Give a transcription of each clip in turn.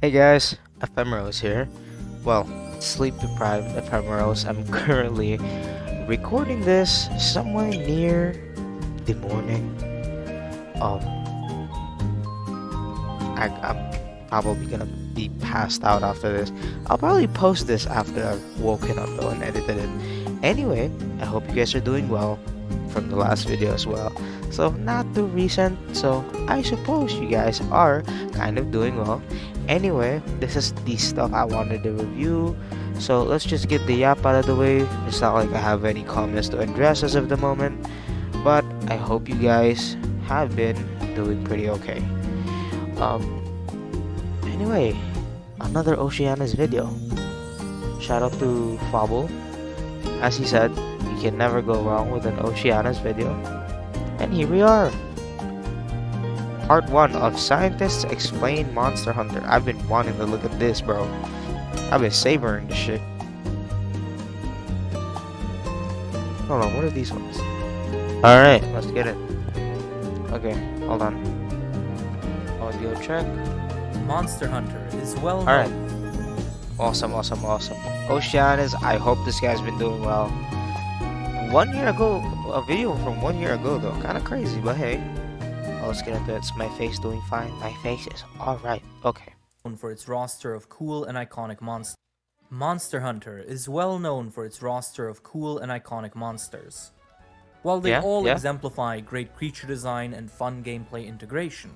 Hey guys, Ephemeros here. Well, sleep deprived Ephemeros. I'm currently recording this somewhere near the morning. Um, I'm probably gonna be passed out after this. I'll probably post this after I've woken up though and edited it. Anyway, I hope you guys are doing well from the last video as well. So not too recent, so I suppose you guys are kind of doing well. Anyway, this is the stuff I wanted to review. So let's just get the yap out of the way. It's not like I have any comments to address as of the moment, but I hope you guys have been doing pretty okay. Anyway, another Oceaniz video. Shout out to Fable. As he said, you can never go wrong with an Oceaniz video. And here we are. Part 1 of Scientists Explain Monster Hunter. I've been wanting to look at this, bro. I've been savoring this shit. Hold on, what are these ones? Alright, let's get it. Okay, hold on. Audio check. Monster Hunter is well known. Alright. Awesome. Oceaniz, I hope this guy's been doing well. 1 year ago, a video from 1 year ago though. Kinda crazy, but hey. Let's get into it. Is my face doing fine? My face is alright. Okay. Known for its roster of cool and iconic monsters. Monster Hunter is well known for its roster of cool and iconic monsters. While they all exemplify great creature design and fun gameplay integration,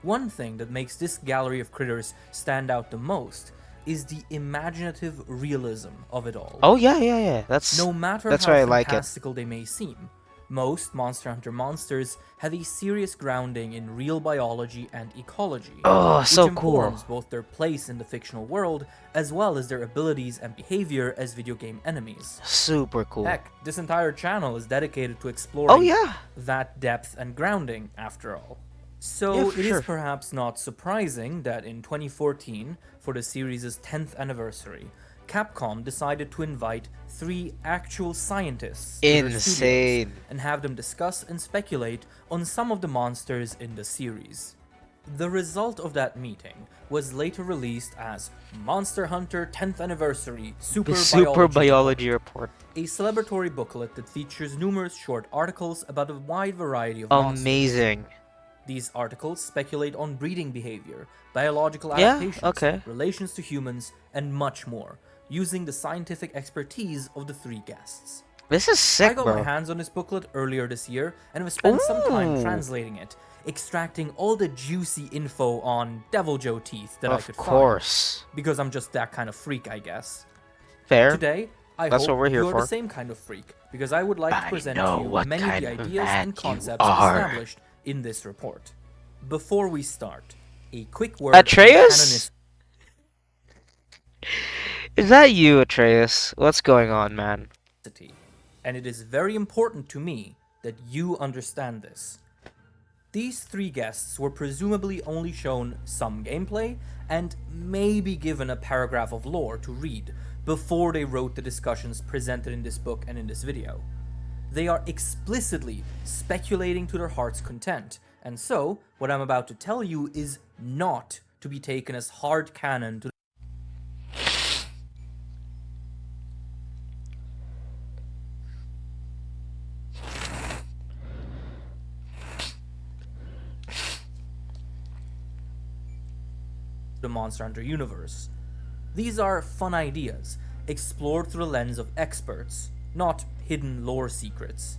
one thing that makes this gallery of critters stand out the most is the imaginative realism of it all. Oh yeah. That's no matter that's how why I like it. fantastical they may seem, most Monster Hunter monsters have a serious grounding in real biology and ecology, Oh, so which cool. informs both their place in the fictional world as well as their abilities and behavior as video game enemies. Super cool. Heck, this entire channel is dedicated to exploring yeah. that depth and grounding, after all. So Yeah, for it is sure. perhaps not surprising that in 2014, for the series' 10th anniversary, Capcom decided to invite 3 actual scientists to their studios Insane. and have them discuss and speculate on some of the monsters in the series. The result of that meeting was later released as Monster Hunter 10th Anniversary The Super Biology Report. a celebratory booklet that features numerous short articles about a wide variety of monsters. Amazing. These articles speculate on breeding behavior, biological Yeah, adaptations, okay. relations to humans, and much more, using the scientific expertise of the 3 guests. This is I sick, got my bro. hands on this booklet earlier this year and have spent some time Ooh. translating it, extracting all the juicy info on Deviljho teeth that I could Of course. find. Because I'm just that kind of freak, I guess. Fair. Today, I That's hope what we're here you're for. the same kind of freak, because I would like to I present know to you what many of kind the of ideas man and you concepts are. established in this report. Before we start, a quick word Atreus? Is that you, Atreus? What's going on, man? canonicity, and it is very important to me that you understand this. These 3 guests were presumably only shown some gameplay and maybe given a paragraph of lore to read before they wrote the discussions presented in this book and in this video. They are explicitly speculating to their heart's content, and so what I'm about to tell you is not to be taken as hard canon to the Monster Hunter universe. These are fun ideas, explored through the lens of experts, not hidden lore secrets.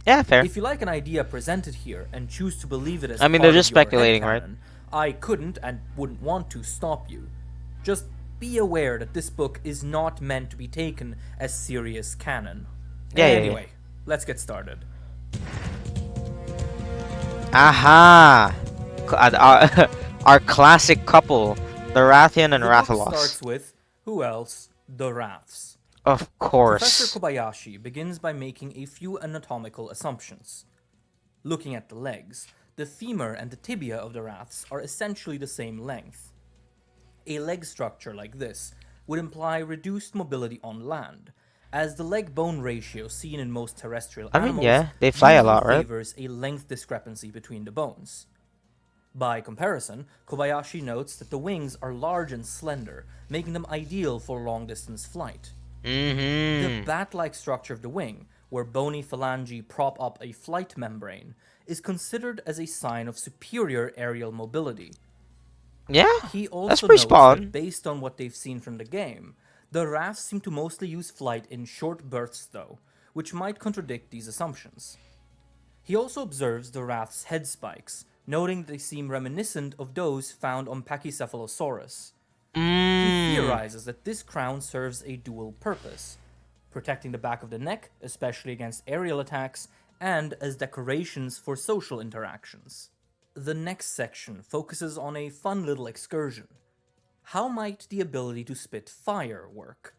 Yeah, fair. If you like an idea presented here and choose to believe it as I mean, part they're of just your speculating, right? headcanon, I couldn't and wouldn't want to stop you. Just be aware that this book is not meant to be taken as serious canon. Yeah. Anyway, let's get started. Aha! Our classic couple, the Rathian and The book Rathalos. starts with, who else? The Raths. Of Professor course. Kobayashi begins by making a few anatomical assumptions. Looking at the legs, the femur and the tibia of the Raths are essentially the same length. A leg structure like this would imply reduced mobility on land, as the leg-bone ratio seen in most terrestrial animals yeah, they fly a usually lot, right? favors a length discrepancy between the bones. By comparison, Kobayashi notes that the wings are large and slender, making them ideal for long-distance flight. The bat-like structure of the wing, where bony phalange prop up a flight membrane, is considered as a sign of superior aerial mobility. Yeah, He that's also pretty notes spot that on. based on what they've seen from the game, the Wraths seem to mostly use flight in short bursts though, which might contradict these assumptions. He also observes the Wraths' head spikes, noting they seem reminiscent of those found on Pachycephalosaurus. He theorizes that this crown serves a dual purpose, protecting the back of the neck, especially against aerial attacks, and as decorations for social interactions. The next section focuses on a fun little excursion. How might the ability to spit fire work?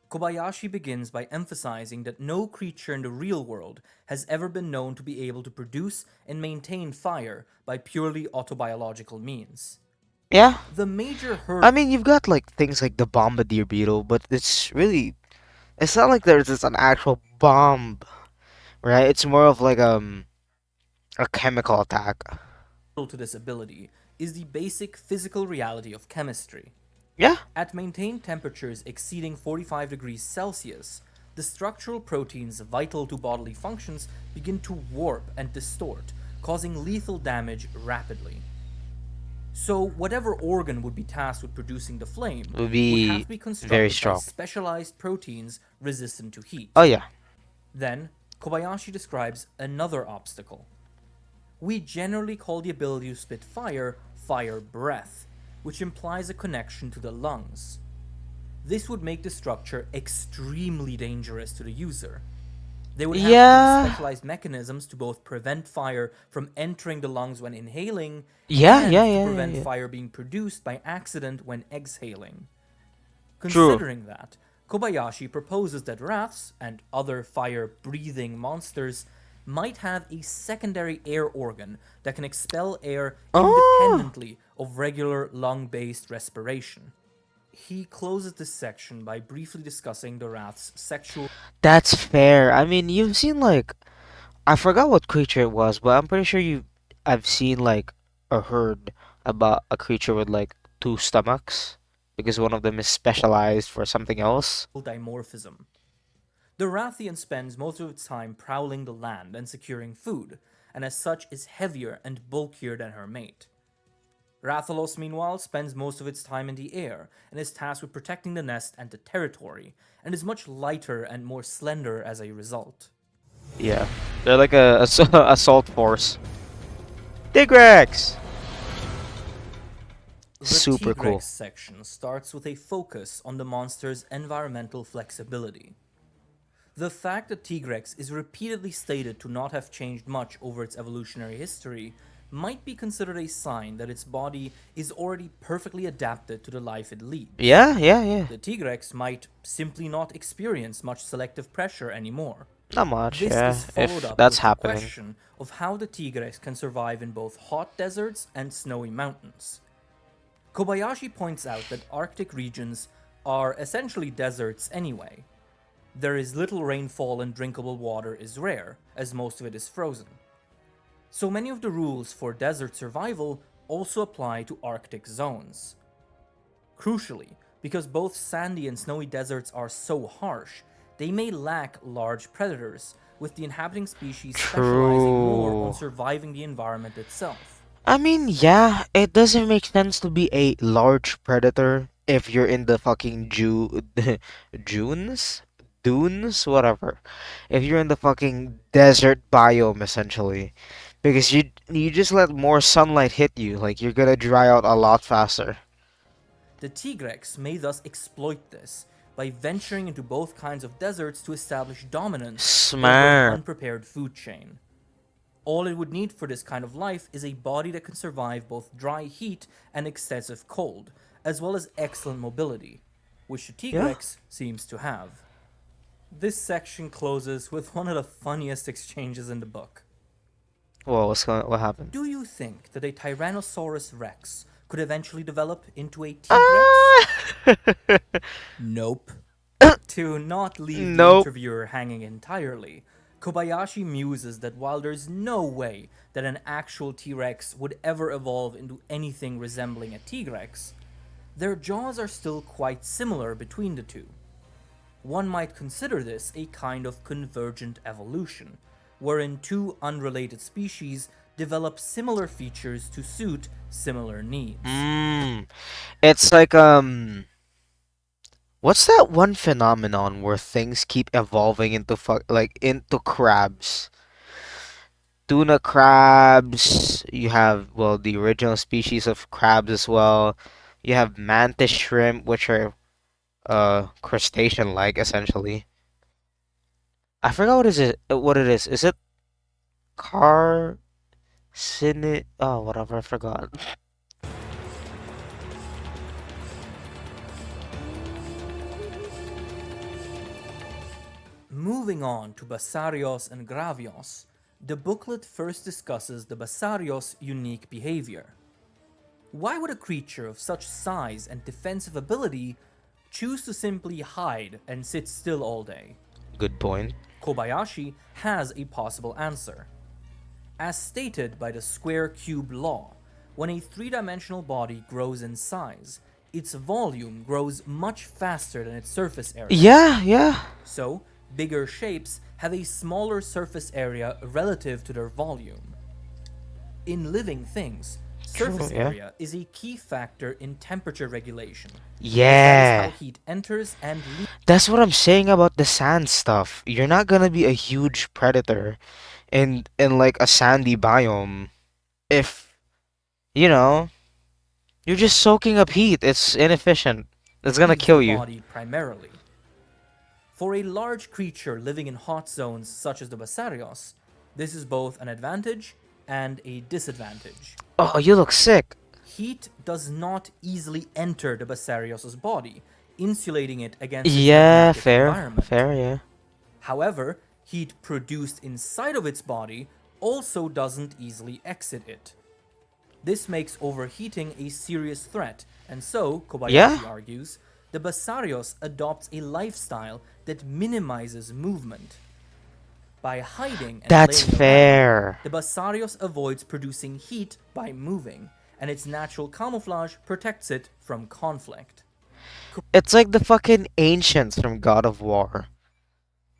Kobayashi begins by emphasizing that no creature in the real world has ever been known to be able to produce and maintain fire by purely autobiological means. Yeah, The major hurdle I mean, you've got like things like the bombardier beetle, but it's not like there's just an actual bomb, right? It's more of like a chemical attack. to this ability is the basic physical reality of chemistry. Yeah, At maintained temperatures exceeding 45 degrees Celsius, the structural proteins vital to bodily functions begin to warp and distort, causing lethal damage rapidly. So, whatever organ would be tasked with producing the flame would would have be to be very constructed by strong. specialized proteins resistant to heat. Oh yeah, Then, Kobayashi describes another obstacle. We generally call the ability to spit fire fire breath, which implies a connection to the lungs. This would make the structure extremely dangerous to the user. They would have to yeah, use specialized mechanisms to both prevent fire from entering the lungs when inhaling yeah, and yeah, to yeah, yeah, prevent yeah. fire being produced by accident when exhaling. True. Considering that, Kobayashi proposes that Wraths and other fire-breathing monsters might have a secondary air organ that can expel air Oh, independently of regular lung-based respiration. He closes this section by briefly discussing the Wrath's sexual that's fair. I mean, you've seen like I forgot what creature it was, but I'm pretty sure I've seen like or heard about a creature with like two stomachs because one of them is specialized for something else. dimorphism. The Rathian spends most of its time prowling the land and securing food, and as such is heavier and bulkier than her mate. Rathalos, meanwhile, spends most of its time in the air and is tasked with protecting the nest and the territory, and is much lighter and more slender as a result. Yeah, they're like a assault force. Tigrex. The Super Tigrex cool. section starts with a focus on the monster's environmental flexibility. The fact that Tigrex is repeatedly stated to not have changed much over its evolutionary history might be considered a sign that its body is already perfectly adapted to the life it leads. Yeah, yeah, yeah. The Tigrex might simply not experience much selective pressure anymore. Not much. This Yeah, is followed if up that's with the happening. question of how the Tigrex can survive in both hot deserts and snowy mountains. Kobayashi points out that Arctic regions are essentially deserts anyway. There is little rainfall and drinkable water is rare, as most of it is frozen. So many of the rules for desert survival also apply to Arctic zones. Crucially, because both sandy and snowy deserts are so harsh, they may lack large predators, with the inhabiting species specializing more on True. surviving the environment itself. I mean, yeah, it doesn't make sense to be a large predator if you're in the fucking dunes, whatever. If you're in the fucking desert biome, essentially, because you just let more sunlight hit you, like you're gonna dry out a lot faster. The Tigrex may thus exploit this by venturing into both kinds of deserts to establish dominance over an Smart. unprepared food chain. All it would need for this kind of life is a body that can survive both dry heat and excessive cold, as well as excellent mobility, which the Yeah. Tigrex seems to have. This section closes with one of the funniest exchanges in the book. Whoa, what happened? Do you think that a Tyrannosaurus rex could eventually develop into a Tigrex? Ah! Nope. To not leave the Nope. interviewer hanging entirely, Kobayashi muses that while there's no way that an actual T-Rex would ever evolve into anything resembling a Tigrex, their jaws are still quite similar between the two. One might consider this a kind of convergent evolution, wherein two unrelated species develop similar features to suit similar needs. It's like what's that one phenomenon where things keep evolving into into crabs? Tuna crabs, you have, well, the original species of crabs as well. You have mantis shrimp, which are crustacean like essentially. I forgot what it is. Is it car oh, whatever, I forgot. Moving on to Basarios and Gravios, the booklet first discusses the Basarios' unique behavior. Why would a creature of such size and defensive ability choose to simply hide and sit still all day? Good point. Kobayashi has a possible answer. As stated by the square-cube law, when a three-dimensional body grows in size, its volume grows much faster than its surface area. Yeah. So, bigger shapes have a smaller surface area relative to their volume. In living things, surface area is a key factor in temperature regulation. Yeah. That is how heat enters and leaves. That's what I'm saying about the sand stuff. You're not gonna be a huge predator in like a sandy biome if you're just soaking up heat. It's inefficient. It's gonna kill you. Body primarily. For a large creature living in hot zones such as the Basarios, this is both an advantage and a disadvantage. Oh, you look sick. Heat does not easily enter the Basarios' body, insulating it against its magnetic environment. Fair, yeah. However, heat produced inside of its body also doesn't easily exit it. This makes overheating a serious threat, and so, Kobayashi argues, the Basarios adopts a lifestyle that minimizes movement. By hiding and That's laying fair. around, the Basarios avoids producing heat by moving, and its natural camouflage protects it from conflict. It's like the fucking ancients from God of War.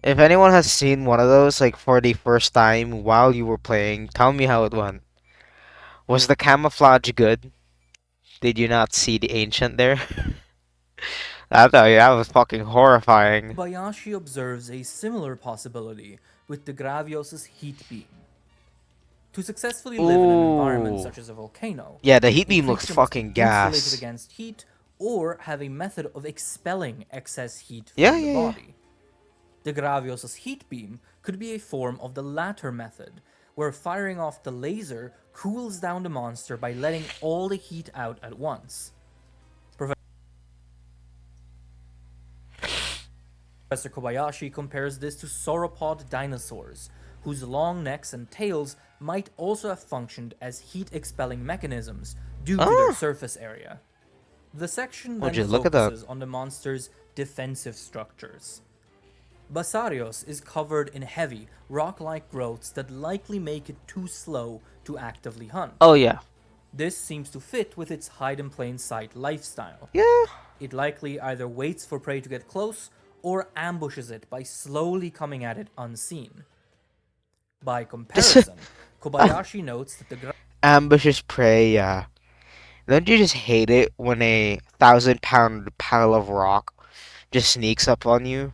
If anyone has seen one of those, like, for the first time while you were playing, tell me how it went. Was the camouflage good? Did you not see the ancient there? I thought that was fucking horrifying. Kobayashi observes a similar possibility with the Gravios' heat beam. To successfully live in an environment such as a volcano, yeah, the heat beam looks fucking gas. Insulated against heat, or have a method of expelling excess heat from the body. The Gravios' heat beam could be a form of the latter method, where firing off the laser cools down the monster by letting all the heat out at once. Professor Kobayashi compares this to sauropod dinosaurs, whose long necks and tails might also have functioned as heat-expelling mechanisms due to their surface area. The section then focuses on the monster's defensive structures. Basarios is covered in heavy, rock-like growths that likely make it too slow to actively hunt. Oh, yeah. This seems to fit with its hide-in-plain-sight lifestyle. Yeah. It likely either waits for prey to get close or ambushes it by slowly coming at it unseen. By comparison, Kobayashi notes that the ambushes prey, yeah. Don't you just hate it when a 1,000-pound pile of rock just sneaks up on you?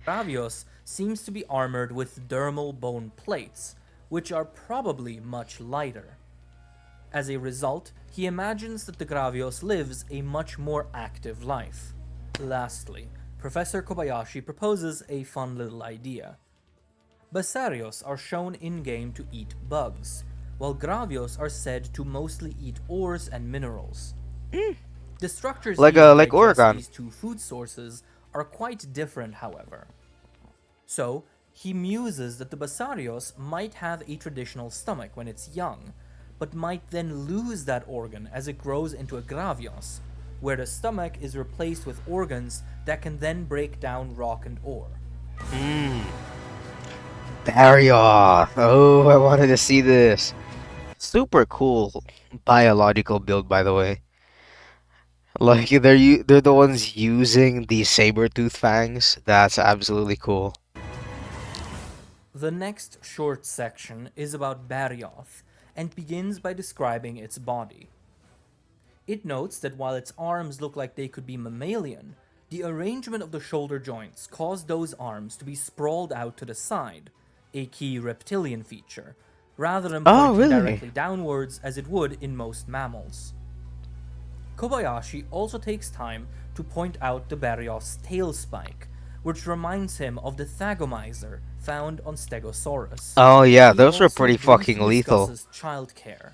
Gravios seems to be armored with dermal bone plates, which are probably much lighter. As a result, he imagines that the Gravios lives a much more active life. Lastly, Professor Kobayashi proposes a fun little idea. Basarios are shown in-game to eat bugs, while Gravios are said to mostly eat ores and minerals. The structures like Oregon. these two food sources are quite different, however. So, he muses that the Basarios might have a traditional stomach when it's young, but might then lose that organ as it grows into a Gravios, where the stomach is replaced with organs that can then break down rock and ore. Barioth! Oh, I wanted to see this. Super cool biological build, by the way. Like they're the ones using the saber-tooth fangs. That's absolutely cool. The next short section is about Barioth and begins by describing its body. It notes that while its arms look like they could be mammalian, the arrangement of the shoulder joints caused those arms to be sprawled out to the side, a key reptilian feature, rather than Oh, pointing really? directly downwards as it would in most mammals. Kobayashi also takes time to point out the Barioth's tail spike, which reminds him of the Thagomizer found on Stegosaurus. Oh yeah, He those were also pretty fucking briefly lethal. discusses childcare.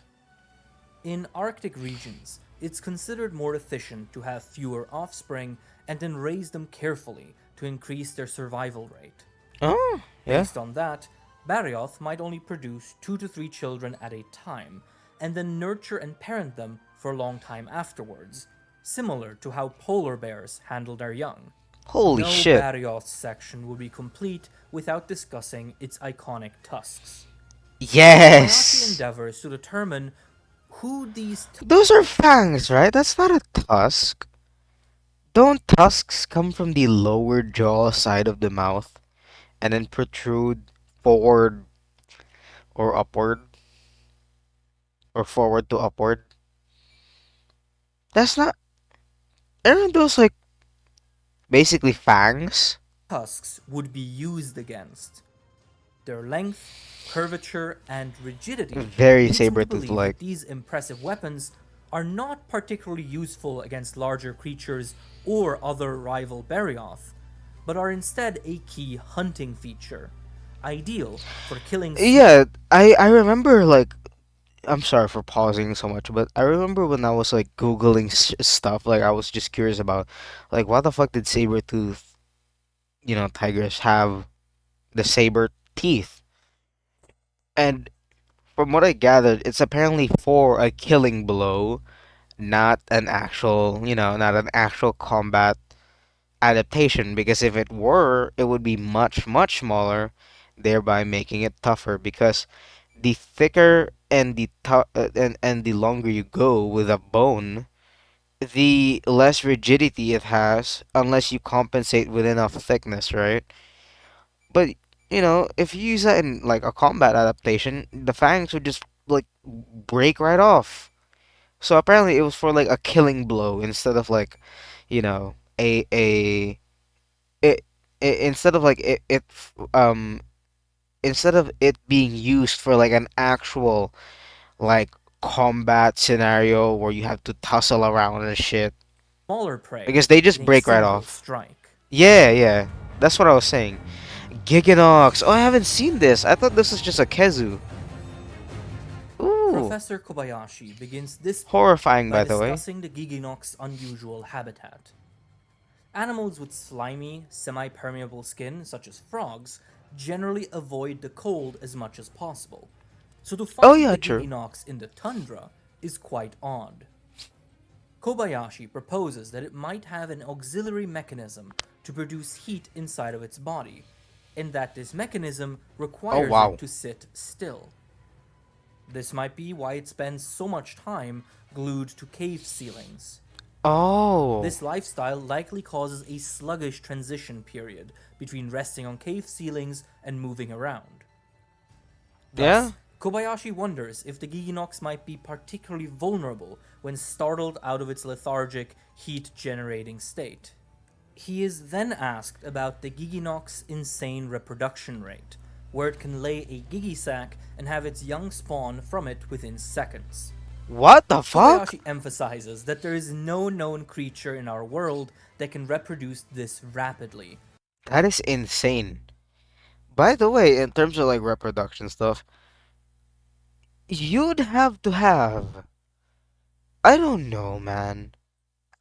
In Arctic regions, it's considered more efficient to have fewer offspring and then raise them carefully to increase their survival rate. Oh, yeah. Based on that, Barioth might only produce 2 to 3 children at a time, and then nurture and parent them for a long time afterwards, similar to how polar bears handle their young. Holy No shit. Barioth section would be complete without discussing its iconic tusks. Kobayashi Yes! endeavors to determine who these Those are fangs, right? That's not a tusk. Don't tusks come from the lower jaw side of the mouth and then protrude forward or upward? Or forward to upward? That's not. Aren't those like basically fangs? tusks would be used against. Their length, curvature, and rigidity Very leads him to saber-tooth believe like. that these impressive weapons are not particularly useful against larger creatures or other rival Barioth, but are instead a key hunting feature, ideal for killing. Yeah, I remember like I'm sorry for pausing so much, but I remember when I was like googling stuff, like I was just curious about like why the fuck did saber-tooth, tigers have the saber teeth? And from what I gathered, it's apparently for a killing blow, not an actual, not an actual combat adaptation. Because if it were, it would be much, much smaller, thereby making it tougher. Because the thicker and and the longer you go with a bone, the less rigidity it has, unless you compensate with enough thickness, right? But if you use that in like a combat adaptation, the fangs would just like break right off. So apparently it was for like a killing blow instead of like, a it, instead of like instead of it being used for like an actual like combat scenario where you have to tussle around and shit. Smaller prey Because they in just a break right single off. strike. Yeah, yeah. That's what I was saying. Gigginox. Oh, I haven't seen this. I thought this was just a Kezu. Ooh. Professor Kobayashi begins this Horrifying, by by the way. discussing the Gigginox unusual habitat. Animals with slimy, semi-permeable skin, such as frogs, generally avoid the cold as much as possible. So to Oh, find yeah, the true. Gigginox in the tundra is quite odd. Kobayashi proposes that it might have an auxiliary mechanism to produce heat inside of its body, and that this mechanism Oh, requires wow. it to sit still. This might be why it spends so much time glued to cave ceilings. Oh. This lifestyle likely causes a sluggish transition period between resting on cave ceilings and moving around. Yeah? Thus, Kobayashi wonders if the Gigginox might be particularly vulnerable when startled out of its lethargic, heat-generating state. He is then asked about the Gigginox insane reproduction rate, where it can lay a Gigi sac and have its young spawn from it within seconds. What the fuck? Kobayashi emphasizes that there is no known creature in our world that can reproduce this rapidly. That is insane. By the way, in terms of like reproduction stuff, you'd have to have, I don't know, man,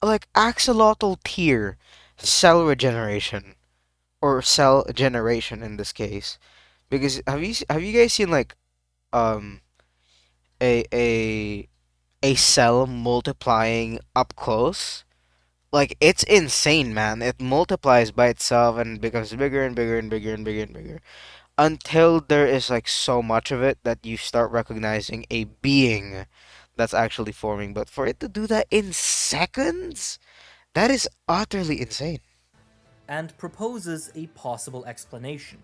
like axolotl tier cell regeneration or cell generation in this case. Because have you guys seen like um a a a cell multiplying up close? Like it's insane, man. It multiplies by itself and becomes bigger and bigger and bigger and bigger and bigger. until there is like so much of it that you start recognizing a being that's actually forming. But for it to do that in seconds, that is utterly insane. and proposes a possible explanation.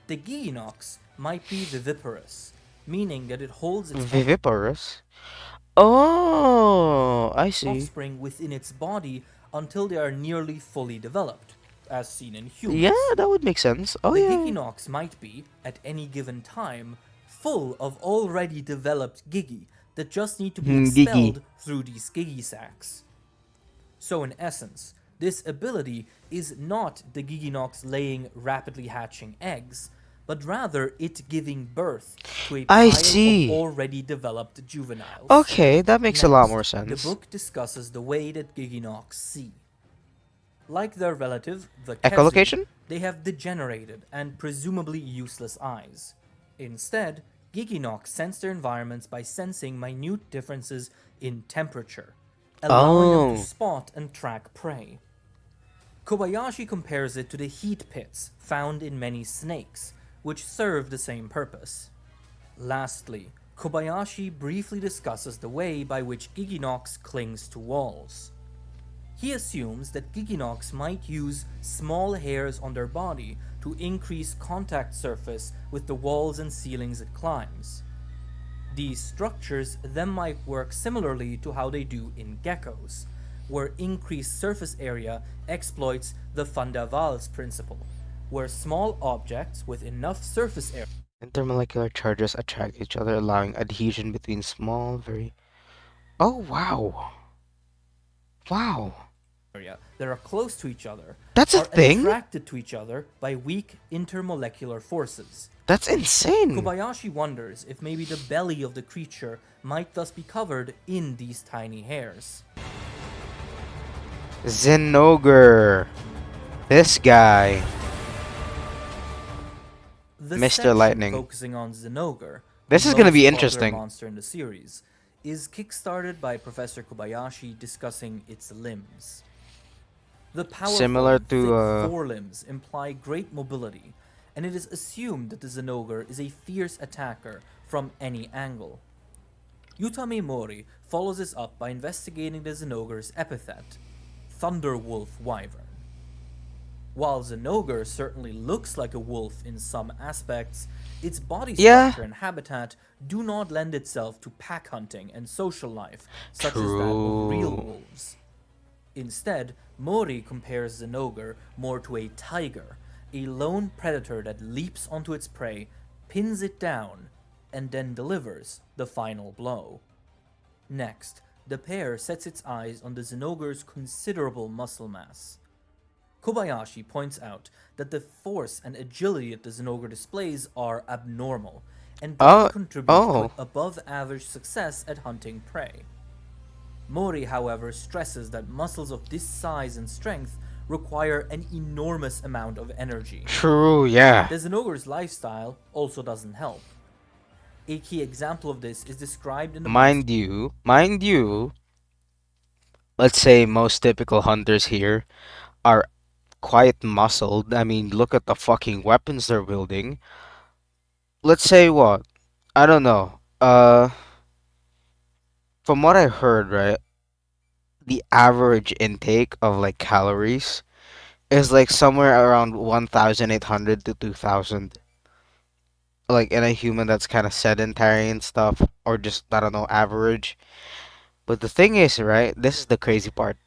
The Gigginox might be viviparous, meaning that it holds its Viviparous? Oh, I see. offspring within its body until they are nearly fully developed, as seen in Yeah, humans. that would make sense. Oh The yeah. Gigginox might be, at any given time, full of already developed Gigi that just need to be Gigi. expelled through these Gigi sacs. So in essence, this ability is not the Gigginox laying rapidly hatching eggs, but rather it giving birth to a I pile of see. already developed juveniles. Okay, that makes a lot more Next, the sense. book discusses the way that Gigginox see. Like their relative, the Kezu, Echolocation? they have degenerated and presumably useless eyes. Instead, Gigginox sense their environments by sensing minute differences in temperature, allowing them Oh. to spot and track prey. Kobayashi compares it to the heat pits found in many snakes, which serve the same purpose. Lastly, Kobayashi briefly discusses the way by which Gigginox clings to walls. He assumes that Gigginox might use small hairs on their body to increase contact surface with the walls and ceilings it climbs. These structures then might work similarly to how they do in geckos, where increased surface area exploits the van der Waals principle, where small objects with enough surface area Intermolecular charges attract each other, allowing adhesion between small, very. Oh, wow. Wow. that are close to each other That's a are thing? attracted to each other by weak intermolecular forces. That's insane. Kobayashi wonders if maybe the belly of the creature might thus be covered in these tiny hairs. Zinogre. This guy. The Mr. section Lightning. focusing on Zinogre, This the is gonna most be popular interesting. monster in the series, is kickstarted by Professor Kobayashi discussing its limbs. The powerful, Similar thick to, forelimbs imply great mobility, and it is assumed that the Zinogre is a fierce attacker from any angle. Yutami Mori follows this up by investigating the Zinogre's epithet, Thunderwolf Wyvern. While Zinogre certainly looks like a wolf in some aspects, its body Yeah. structure and habitat do not lend itself to pack hunting and social life, such as that True. of real wolves. Instead, Mori compares Zinogre more to a tiger, a lone predator that leaps onto its prey, pins it down, and then delivers the final blow. Next, the pair sets its eyes on the Zinogre's considerable muscle mass. Kobayashi points out that the force and agility that the Zinogre displays are abnormal, and Oh, contribute oh. to above average success at hunting prey. Mori, however, stresses that muscles of this size and strength require an enormous amount of energy. True, yeah. The Zinogre's lifestyle also doesn't help. A key example of this is described in the Mind you, let's say most typical hunters here are quite muscled. I mean, look at the fucking weapons they're wielding. Let's say what? I don't know. From what I heard, right, the average intake of like calories is like somewhere around 1,800 to 2,000. Like in a human that's kind of sedentary and stuff, or just, I don't know, average. But the thing is, right, this is the crazy part.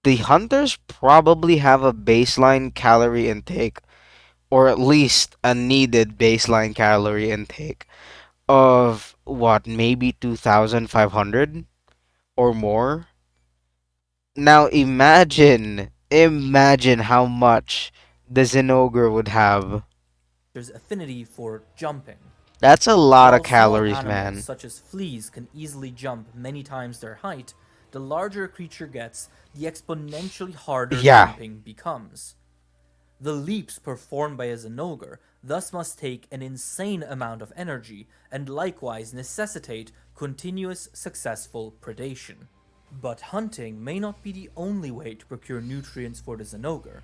The hunters probably have a baseline calorie intake, or at least a needed baseline calorie intake of what, maybe 2,500 or more. Now imagine how much the Zinogre would have. there's affinity for jumping. That's a lot While of small calories, animals man. such as fleas can easily jump many times their height, the larger a creature gets, the exponentially harder Yeah. jumping becomes. The leaps performed by a Zinogre thus must take an insane amount of energy and likewise necessitate continuous successful predation. But hunting may not be the only way to procure nutrients for the Zinogre.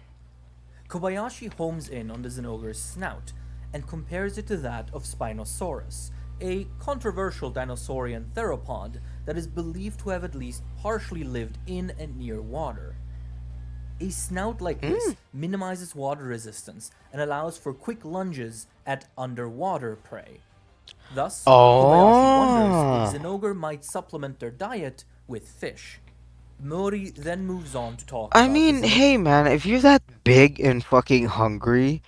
Kobayashi homes in on the Zinogre's snout and compares it to that of Spinosaurus, a controversial dinosaurian theropod that is believed to have at least partially lived in and near water. A snout like this minimizes water resistance and allows for quick lunges at underwater prey. Thus, Kobayashi wonders if Zinogre might supplement their diet with fish. Mori then moves on to talk I about mean, hey man, if you're that big and fucking hungry,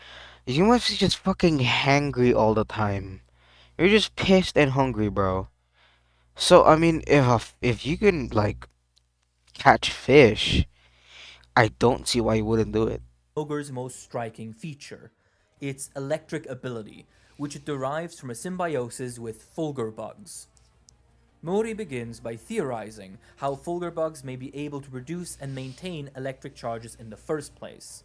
you must be just fucking hangry all the time. You're just pissed and hungry, bro. So I mean, if you can like catch fish, I don't see why you wouldn't do it. Zinogre's most striking feature, its electric ability, which it derives from a symbiosis with fulgur bugs. Mori begins by theorizing how fulgur bugs may be able to produce and maintain electric charges in the first place.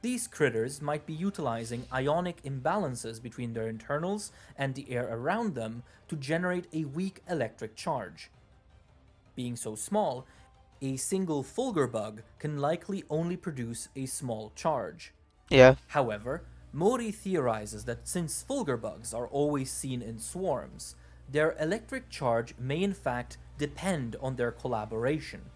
These critters might be utilizing ionic imbalances between their internals and the air around them to generate a weak electric charge. Being so small, a single fulgur bug can likely only produce a small charge. Yeah. However, Mori theorizes that since fulgur bugs are always seen in swarms, their electric charge may in fact depend on their collaboration.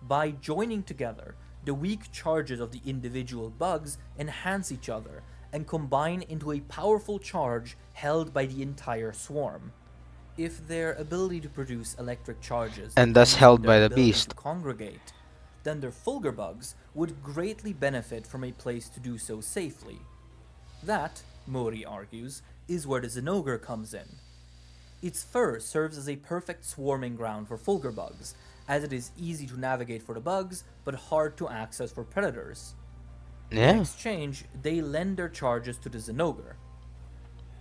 By joining together, the weak charges of the individual bugs enhance each other and combine into a powerful charge held by the entire swarm. If their ability to produce electric charges And thus depends on held their by the ability beast. to congregate, then their fulgur bugs would greatly benefit from a place to do so safely. That, Mori argues, is where the Zinogre comes in. Its fur serves as a perfect swarming ground for fulgur bugs, as it is easy to navigate for the bugs, but hard to access for predators. In Yeah. exchange, they lend their charges to the Zinogre.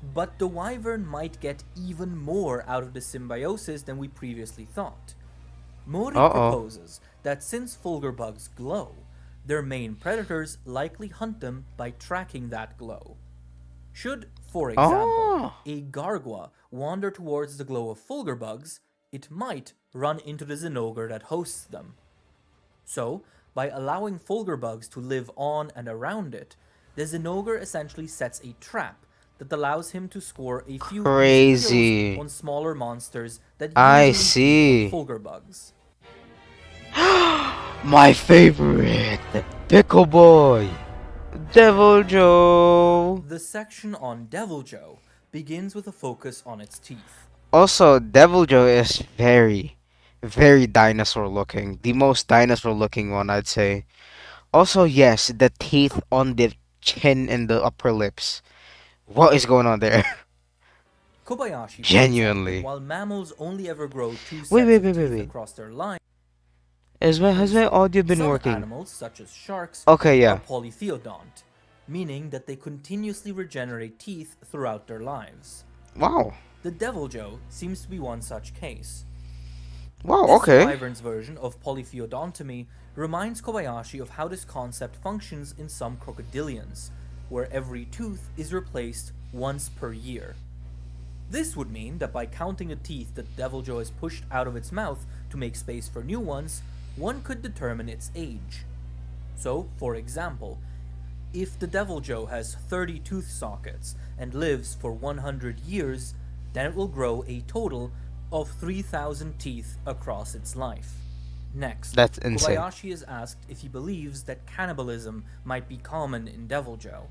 But the wyvern might get even more out of the symbiosis than we previously thought. Mori proposes that since fulgur bugs glow, their main predators likely hunt them by tracking that glow. Should, for example, a gargua wander towards the glow of fulgur bugs, it might run into the Zinogre that hosts them. So, by allowing fulgur bugs to live on and around it, the Zinogre essentially sets a trap that allows him to score a few easy kills on smaller monsters that usually feed on fulgur bugs. My favorite, Pickle Boy, Deviljho. The section on Deviljho begins with a focus on its teeth. Also, Deviljho is very dinosaur looking. The most dinosaur looking one, I'd say. Also, yes, the teeth on the chin and the upper lips. What is going on there? Kobayashi Genuinely. points out that while mammals only ever grow two sets of teeth across their lives, has my audio been some working? animals, such as sharks, Okay, yeah. are polyphyodont, meaning that they continuously regenerate teeth throughout their lives. Wow. The Deviljho seems to be one such case. Wow, This okay. wyvern's version of polyphyodontomy reminds Kobayashi of how this concept functions in some crocodilians, where every tooth is replaced once per year. This would mean that by counting the teeth that Deviljho has pushed out of its mouth to make space for new ones, one could determine its age. So, for example, if the Deviljho has 30 tooth sockets and lives for 100 years, then it will grow a total of 3,000 teeth across its life. Next, That's insane. Kobayashi is asked if he believes that cannibalism might be common in Deviljho.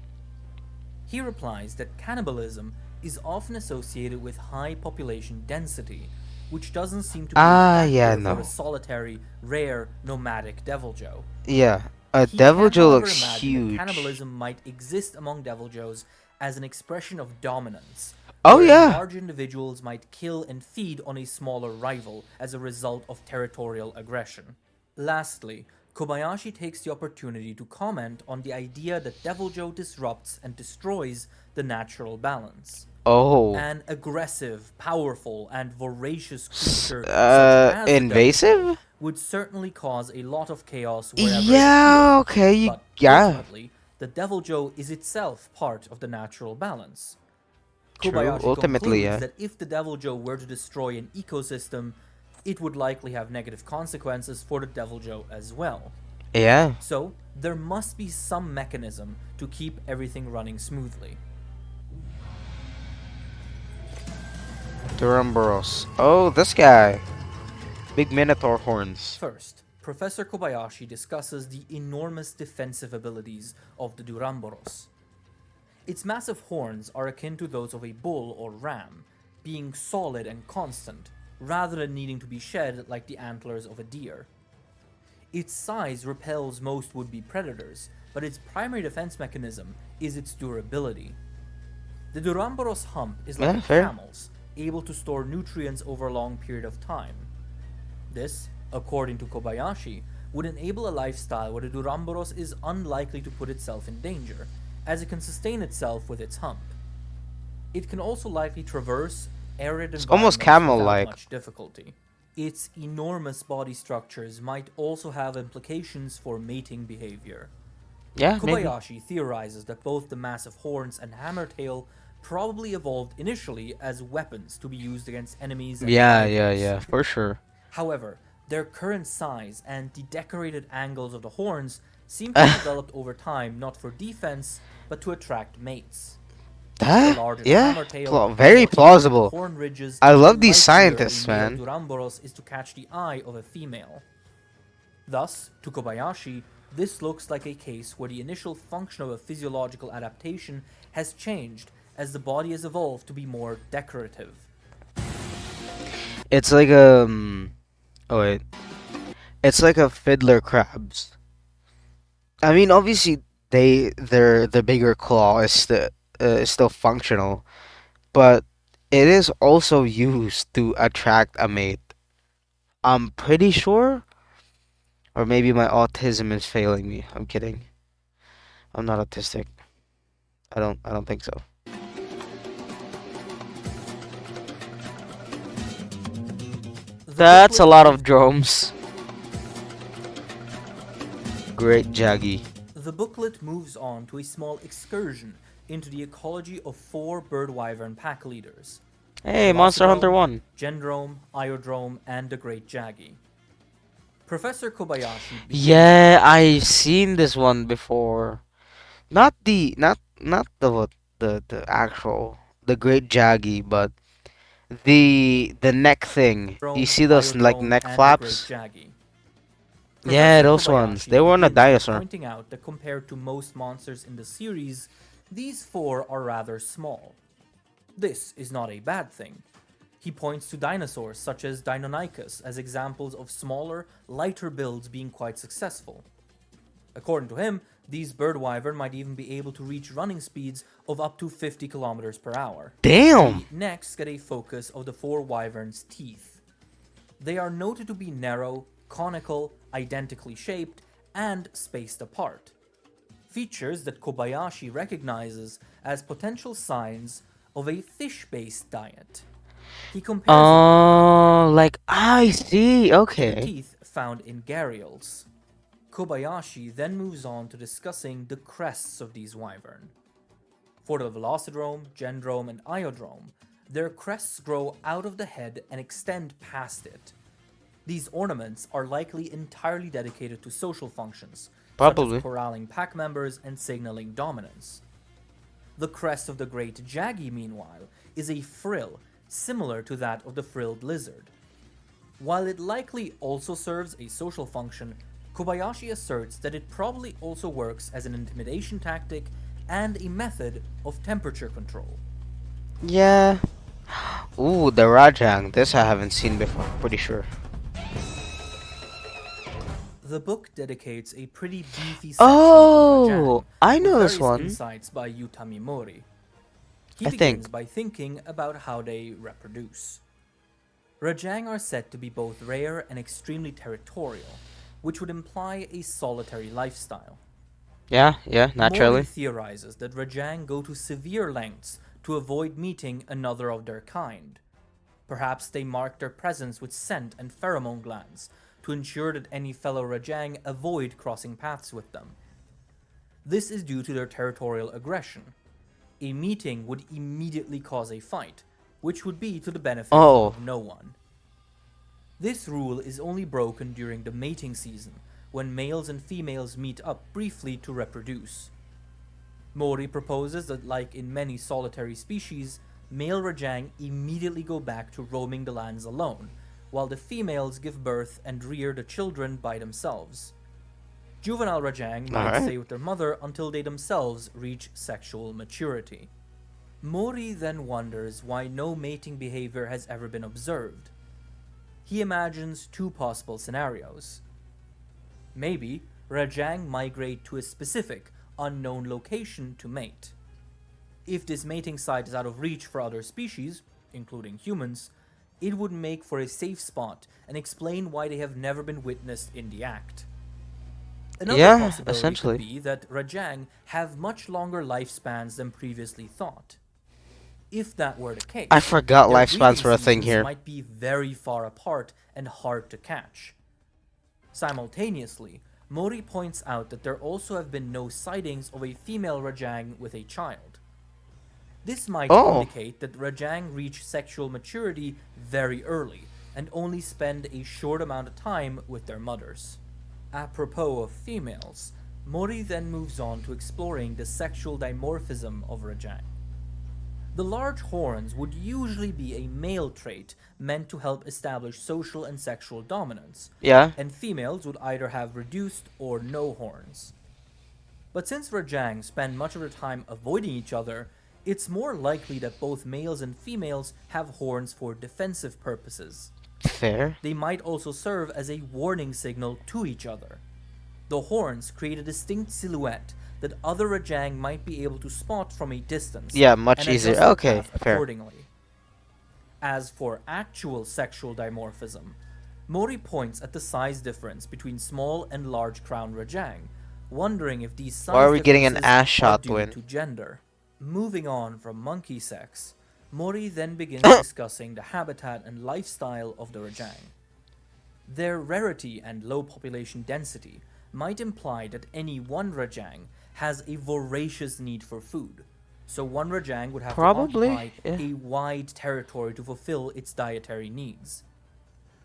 He replies that cannibalism is often associated with high population density, which doesn't seem to be a factor for a solitary, rare, nomadic Deviljho. Yeah, a He Deviljho can, however, looks imagine huge. that cannibalism might exist among Deviljhos as an expression of dominance. Oh, whereas yeah. large individuals might kill and feed on a smaller rival as a result of territorial aggression. Lastly, Kobayashi takes the opportunity to comment on the idea that Deviljho disrupts and destroys the natural balance. Oh. An aggressive, powerful, and voracious creature such as invasive? Deviljho would certainly cause a lot of chaos wherever Yeah, it appeared, okay, but yeah. ultimately, the Deviljho is itself part of the natural balance. True, Kobayashi ultimately, concludes yeah. that if the Deviljho were to destroy an ecosystem, it would likely have negative consequences for the Deviljho as well. Yeah. So, there must be some mechanism to keep everything running smoothly. Duramboros. Oh, this guy. Big Minotaur horns. First, Professor Kobayashi discusses the enormous defensive abilities of the Duramboros. Its massive horns are akin to those of a bull or ram, being solid and constant, rather than needing to be shed like the antlers of a deer. Its size repels most would-be predators, but its primary defense mechanism is its durability. The Duramboros hump is like Yeah, a fair. camel's, able to store nutrients over a long period of time. This, according to Kobayashi, would enable a lifestyle where the Duramboros is unlikely to put itself in danger, as it can sustain itself with its hump. It can also likely traverse arid It's almost environments without camel-like. much difficulty. Its enormous body structures might also have implications for mating behavior. Yeah, maybe. Kobayashi theorizes that both the massive horns and hammertail probably evolved initially as weapons to be used against enemies and rivals. For sure. However, their current size and the decorated angles of the horns seem to have developed over time not for defense, but to attract mates. The larger the Yeah, hammertail, very the more plausible. horn ridges, I love the these likelier scientists, a male man. Duramboros is to catch the eye of a female. Thus, to Kobayashi, this looks like a case where the initial function of a physiological adaptation has changed as the body has evolved to be more decorative. It's like oh wait. It's like a fiddler crabs. I mean, obviously their bigger claw is still functional, but it is also used to attract a mate. I'm pretty sure, or maybe my autism is failing me. I'm kidding. I'm not autistic. I don't think so. The That's a booklet- lot of drones. Great Jaggy. The booklet moves on to a small excursion into the ecology of 4 bird wyvern pack leaders: Hey, Monster Hunter Velocidrome, 1. Gendrome, Iodrome, and the Great Jaggy. Professor Kobayashi begins Yeah, I've seen this one before. Not the what the actual the Great Jaggy, but the neck thing. You Drome, see those like Iodrome, neck and the Great flaps? Jaggy. Yeah, Professor those ones. Kobayashi They were on a begins by dinosaur. pointing out that compared to most monsters in the series, these 4 are rather small. This is not a bad thing. He points to dinosaurs such as Deinonychus as examples of smaller, lighter builds being quite successful. According to him, these bird wyvern might even be able to reach running speeds of up to 50 kilometers per hour. Damn. We next get a focus of the 4 wyverns' teeth. They are noted to be narrow, conical, identically shaped, and spaced apart. Features that Kobayashi recognizes as potential signs of a fish-based diet. He compares Oh, like I see. it to the Okay. teeth found in gharials. Kobayashi then moves on to discussing the crests of these wyvern. For the Velocidrome, Gendrome, and Iodrome, their crests grow out of the head and extend past it. These ornaments are likely entirely dedicated to social functions, such Probably. as corralling pack members and signaling dominance. The crest of the Great Jaggy, meanwhile, is a frill similar to that of the frilled lizard. While it likely also serves a social function, Kobayashi asserts that it probably also works as an intimidation tactic and a method of temperature control. Yeah. Ooh, the Rajang. This I haven't seen before. Pretty sure. The book dedicates a pretty beefy section Oh, to Rajang, I know with this various one. insights by Yutami Mori. He I begins think. by thinking about how they reproduce. Rajang are said to be both rare and extremely territorial, which would imply a solitary lifestyle. Yeah, Mori naturally. theorizes that Rajang go to severe lengths to avoid meeting another of their kind. Perhaps they mark their presence with scent and pheromone glands to ensure that any fellow Rajang avoid crossing paths with them. This is due to their territorial aggression. A meeting would immediately cause a fight, which would be to the benefit of no one. This rule is only broken during the mating season, when males and females meet up briefly to reproduce. Mori proposes that, like in many solitary species, male Rajang immediately go back to roaming the lands alone, while the females give birth and rear the children by themselves. Juvenile Rajang might stay with their mother until they themselves reach sexual maturity. Mori then wonders why no mating behavior has ever been observed. He imagines two possible scenarios. Maybe Rajang migrate to a specific, unknown location to mate. If this mating site is out of reach for other species, including humans, it would make for a safe spot and explain why they have never been witnessed in the act. Another possibility could be that Rajang have much longer lifespans than previously thought. If that were the case, I forgot their lifespans were a breeding thing seasons here. might be very far apart and hard to catch. Simultaneously, Mori points out that there also have been no sightings of a female Rajang with a child. This might indicate that Rajang reach sexual maturity very early and only spend a short amount of time with their mothers. Apropos of females, Mori then moves on to exploring the sexual dimorphism of Rajang. The large horns would usually be a male trait meant to help establish social and sexual dominance, and females would either have reduced or no horns. But since Rajang spend much of their time avoiding each other, it's more likely that both males and females have horns for defensive purposes. Fair. They might also serve as a warning signal to each other. The horns create a distinct silhouette that other Rajang might be able to spot from a distance. Yeah, much and easier. adjust their Okay, path fair. accordingly. As for actual sexual dimorphism, Mori points at the size difference between small and large crown Rajang, wondering if these size Why are we getting an differences ass are shot, due Twin? to gender. Moving on from monkey sex, Mori then begins discussing the habitat and lifestyle of the Rajang. Their rarity and low population density might imply that any one Rajang has a voracious need for food, so one Rajang would have to occupy a wide territory to fulfill its dietary needs.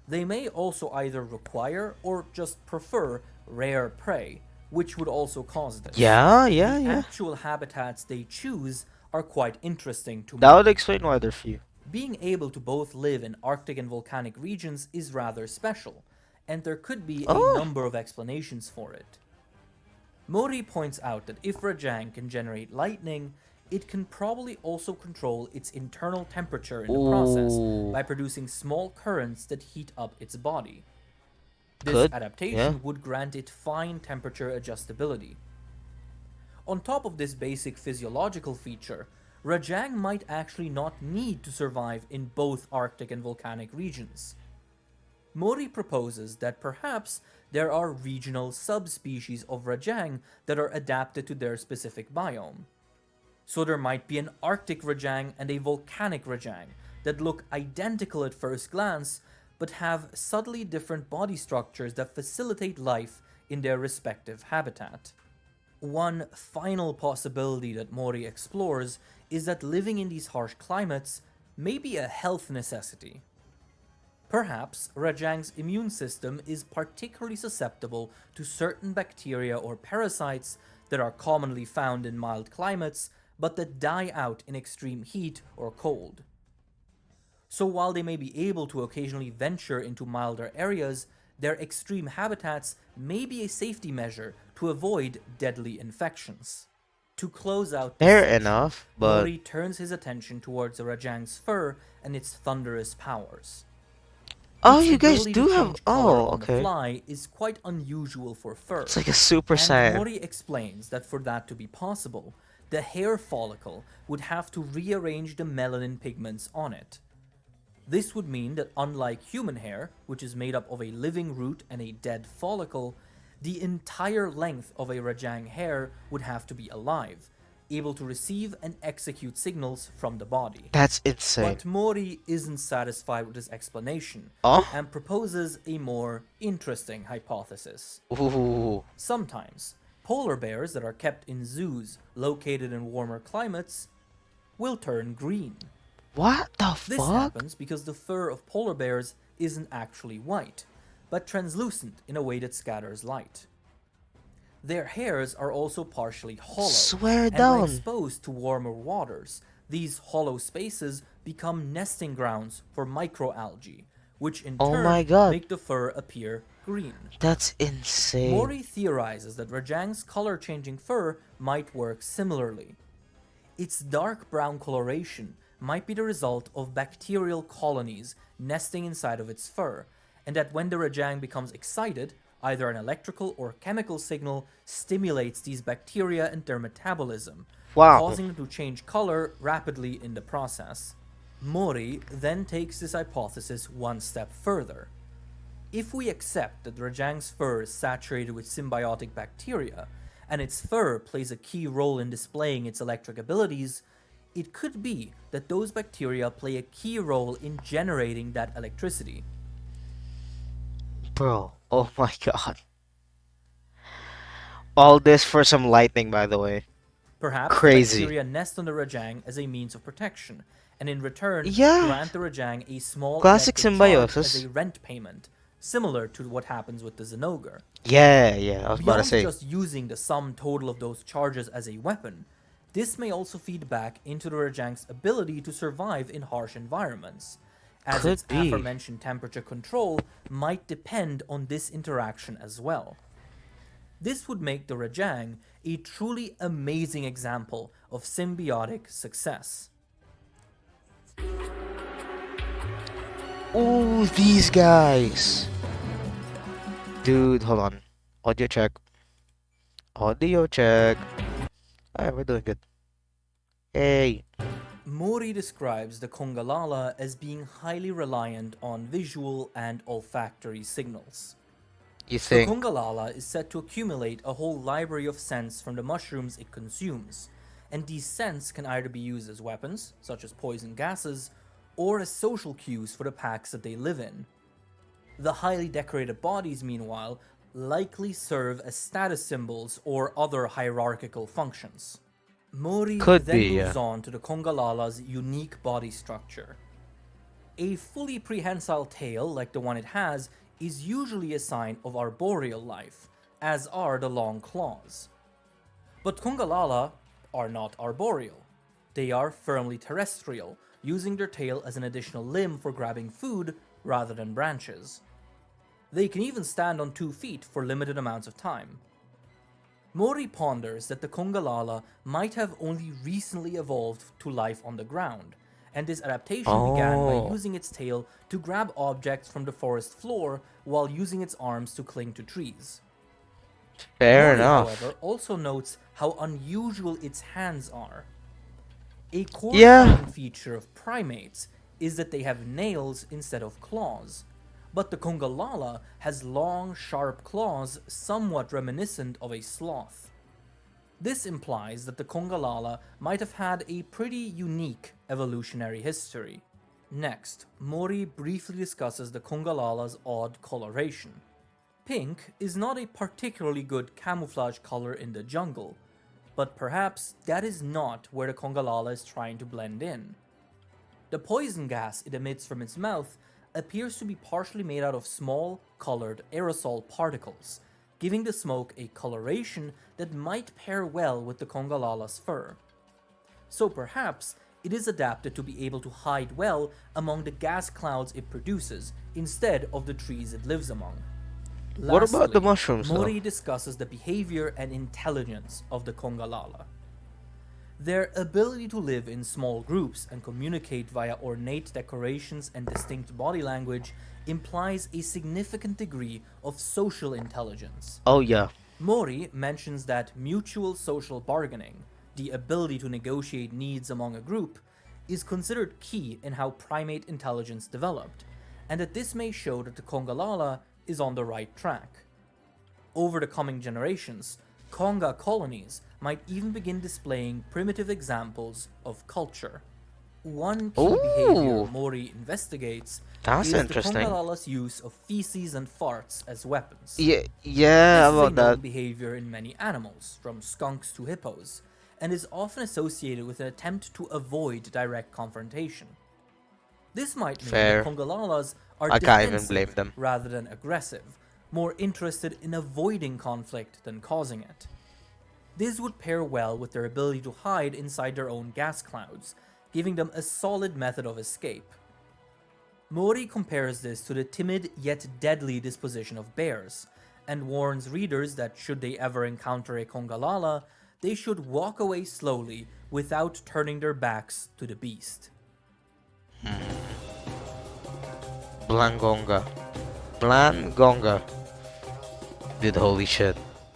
They may also either require or just prefer rare prey, which would also cause this. The actual habitats they choose are quite interesting to me. That would explain why they're few. Being able to both live in Arctic and volcanic regions is rather special, and there could be a number of explanations for it. Mori points out that if Rajang can generate lightning, it can probably also control its internal temperature in the process by producing small currents that heat up its body. This adaptation would grant it fine temperature adjustability. On top of this basic physiological feature, Rajang might actually not need to survive in both Arctic and volcanic regions. Mori proposes that perhaps there are regional subspecies of Rajang that are adapted to their specific biome. So there might be an Arctic Rajang and a volcanic Rajang that look identical at first glance, but have subtly different body structures that facilitate life in their respective habitat. One final possibility that Mori explores is that living in these harsh climates may be a health necessity. Perhaps Rajang's immune system is particularly susceptible to certain bacteria or parasites that are commonly found in mild climates, but that die out in extreme heat or cold. So while they may be able to occasionally venture into milder areas, their extreme habitats may be a safety measure to avoid deadly infections. To close out this Mori turns his attention towards the Rajang's fur and its thunderous powers. Its you guys do have... on the fly is quite unusual for fur. It's like a Super Saiyan. Mori explains that for that to be possible, the hair follicle would have to rearrange the melanin pigments on it. This would mean that unlike human hair, which is made up of a living root and a dead follicle, the entire length of a Rajang hair would have to be alive, able to receive and execute signals from the body. That's insane. But Mori isn't satisfied with this explanation and proposes a more interesting hypothesis. Sometimes, polar bears that are kept in zoos located in warmer climates will turn green. What the fuck? This happens because the fur of polar bears isn't actually white, but translucent in a way that scatters light. Their hairs are also partially hollow, Swear and when down. exposed to warmer waters, these hollow spaces become nesting grounds for microalgae, which in Oh turn my god. make the fur appear green. That's insane. Mori theorizes that Rajang's color-changing fur might work similarly. Its dark brown coloration might be the result of bacterial colonies nesting inside of its fur, and that when the Rajang becomes excited, either an electrical or chemical signal stimulates these bacteria and their metabolism, Wow. causing them to change color rapidly in the process. Mori then takes this hypothesis one step further. If we accept that Rajang's fur is saturated with symbiotic bacteria, and its fur plays a key role in displaying its electric abilities, it could be that those bacteria play a key role in generating that electricity. Bro, oh my god. All this for some lightning, by the way. Perhaps Crazy. the bacteria nest on the Rajang as a means of protection, and in return Yeah. grant the Rajang a small Classic electric charge symbiosis. as a rent payment, similar to what happens with the Zinogre. Yeah, I was about to Beyond say. just using the sum total of those charges as a weapon, this may also feed back into the Rajang's ability to survive in harsh environments, as Could its be. aforementioned temperature control might depend on this interaction as well. This would make the Rajang a truly amazing example of symbiotic success. Ooh, these guys. Dude, hold on. Audio check. Audio check. Alright, we're doing good. Hey. Mori describes the Congalala as being highly reliant on visual and olfactory signals. You The think? Congalala is said to accumulate a whole library of scents from the mushrooms it consumes, and these scents can either be used as weapons, such as poison gases, or as social cues for the packs that they live in. The highly decorated bodies, meanwhile, likely serve as status symbols or other hierarchical functions. Mori Could then be, moves yeah. on to the Congalala's unique body structure. A fully prehensile tail like the one it has is usually a sign of arboreal life, as are the long claws. But Congalala are not arboreal. They are firmly terrestrial, using their tail as an additional limb for grabbing food rather than branches. They can even stand on 2 feet for limited amounts of time. Mori ponders that the Congalala might have only recently evolved to life on the ground, and this adaptation began by Oh. using its tail to grab objects from the forest floor while using its arms to cling to trees. Fair Mori, enough. however, also notes how unusual its hands are. A core Yeah. defining feature of primates is that they have nails instead of claws, but the Congalala has long, sharp claws somewhat reminiscent of a sloth. This implies that the Congalala might have had a pretty unique evolutionary history. Next, Mori briefly discusses the Congalala's odd coloration. Pink is not a particularly good camouflage color in the jungle, but perhaps that is not where the Congalala is trying to blend in. The poison gas it emits from its mouth appears to be partially made out of small, colored aerosol particles, giving the smoke a coloration that might pair well with the Congalala's fur. So perhaps it is adapted to be able to hide well among the gas clouds it produces instead of the trees it lives among. What about the Lastly, mushrooms, though? Mori discusses the behavior and intelligence of the Congalala. Their ability to live in small groups and communicate via ornate decorations and distinct body language implies a significant degree of social intelligence. Oh yeah. Mori mentions that mutual social bargaining, the ability to negotiate needs among a group, is considered key in how primate intelligence developed, and that this may show that the Congalala is on the right track. Over the coming generations, Conga colonies might even begin displaying primitive examples of culture. One key behavior Ooh. Mori investigates That's is interesting. the Congalala's use of feces and farts as weapons. Yeah, This yeah, is a about known that. behavior in many animals, from skunks to hippos, and is often associated with an attempt to avoid direct confrontation. This might mean Fair. that Congalalas are I can't even blame defensive them. rather than aggressive, more interested in avoiding conflict than causing it. This would pair well with their ability to hide inside their own gas clouds, giving them a solid method of escape. Mori compares this to the timid yet deadly disposition of bears, and warns readers that should they ever encounter a Congalala, they should walk away slowly without turning their backs to the beast. Blangonga. Blangonga. Dude, holy shit.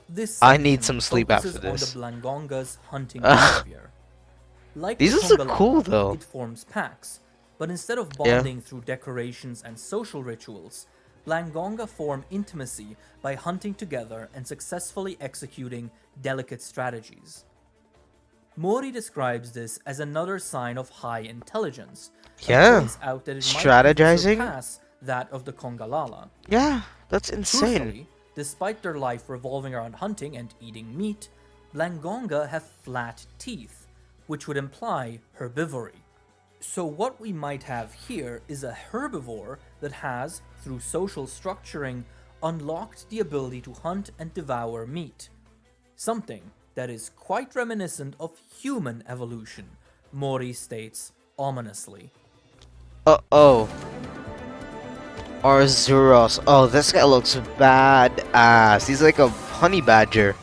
This I need section some sleep after focuses this. on the Blangonga's hunting behavior. Like These the are so Congalala, cool, though. it forms packs, but instead of Yeah. bonding through decorations and social rituals, Blangonga form intimacy by hunting together and successfully executing delicate strategies. Mori describes this as another sign of high intelligence, and Yeah. points out that it Strategizing? might surpass that of the Congalala. Yeah, that's insane. Crucially, despite their life revolving around hunting and eating meat, Blangonga have flat teeth, which would imply herbivory. So what we might have here is a herbivore that has, through social structuring, unlocked the ability to hunt and devour meat. Something that is quite reminiscent of human evolution, Mori states ominously. Uh-oh. Arzuros. Oh, this guy looks badass. He's like a honey badger.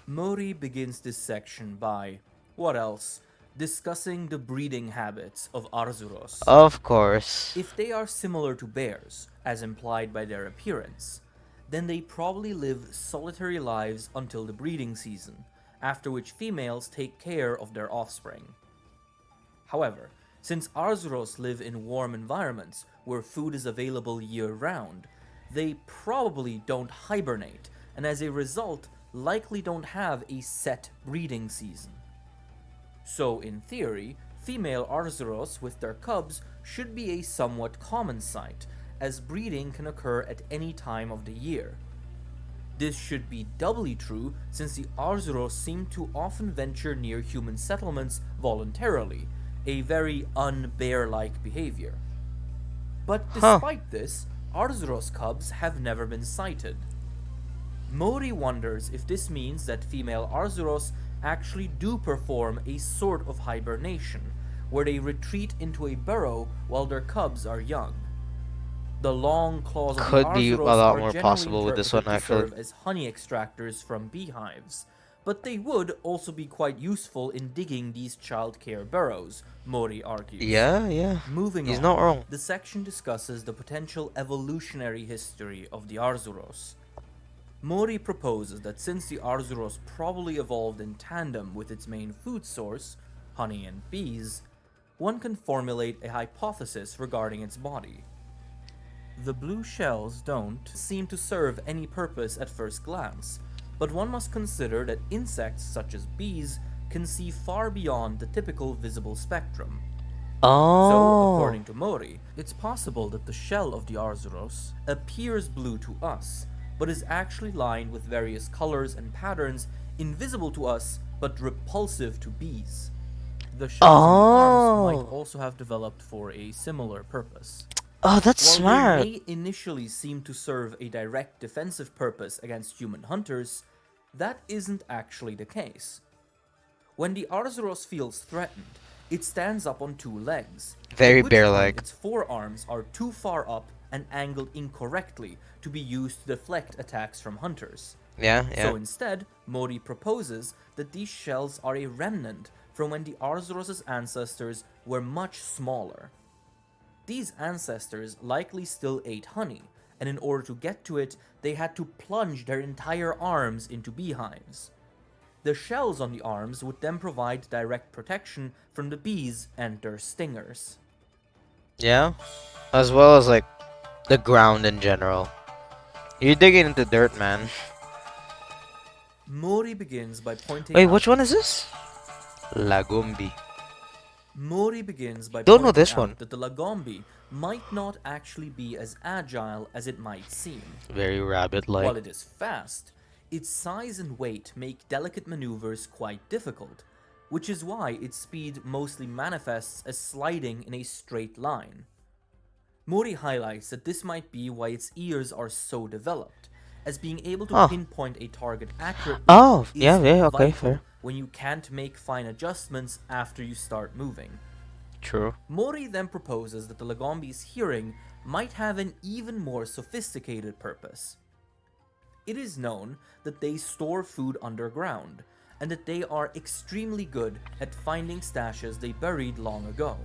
Mori begins this section by, what else, discussing the breeding habits of Arzuros. Of course. If they are similar to bears, as implied by their appearance, then they probably live solitary lives until the breeding season, after which females take care of their offspring. However, since Arzuros live in warm environments where food is available year-round, they probably don't hibernate, and as a result, likely don't have a set breeding season. So, in theory, female Arzuros with their cubs should be a somewhat common sight, as breeding can occur at any time of the year. This should be doubly true since the Arzuros seem to often venture near human settlements voluntarily, a very un-bear-like behavior. But despite this, Arzuros cubs have never been sighted. Mori wonders if this means that female Arzuros actually do perform a sort of hibernation, where they retreat into a burrow while their cubs are young. The long claws of Could the be a Arzuros lot are more generally possible with this one, interpreted to actually. serve as honey extractors from beehives, but they would also be quite useful in digging these childcare burrows, Mori argues. Yeah. Moving He's on, not wrong. the section discusses the potential evolutionary history of the Arzuros. Mori proposes that since the Arzuros probably evolved in tandem with its main food source, honey and bees, one can formulate a hypothesis regarding its body. The blue shells don't seem to serve any purpose at first glance, but one must consider that insects such as bees can see far beyond the typical visible spectrum. So, Oh. according to Mori, it's possible that the shell of the Arzuros appears blue to us, but is actually lined with various colors and patterns invisible to us but repulsive to bees. The shells on the arms might also have developed for a similar purpose. Oh, that's While smart. they may initially seem to serve a direct defensive purpose against human hunters, that isn't actually the case. When the Arzuros feels threatened, it stands up on two legs. Very at which bear-like. point its forearms are too far up and angled incorrectly to be used to deflect attacks from hunters. Yeah. So instead, Mori proposes that these shells are a remnant from when the Arzuros' ancestors were much smaller. These ancestors likely still ate honey, and in order to get to it, they had to plunge their entire arms into beehives. The shells on the arms would then provide direct protection from the bees and their stingers. Yeah. As well as like the ground in general. You're digging into dirt, man. Mori begins by pointing Wait, out which one is this? Lagombi. Mori begins by Don't know pointing this out one. that the Lagombi might not actually be as agile as it might seem. Very rabbit-like. While it is fast, its size and weight make delicate maneuvers quite difficult, which is why its speed mostly manifests as sliding in a straight line. Mori highlights that this might be why its ears are so developed, as being able to Oh. pinpoint a target accurately Oh, is yeah, okay, vital fair. when you can't make fine adjustments after you start moving. True. Mori then proposes that the Lagombi's hearing might have an even more sophisticated purpose. It is known that they store food underground, and that they are extremely good at finding stashes they buried long ago.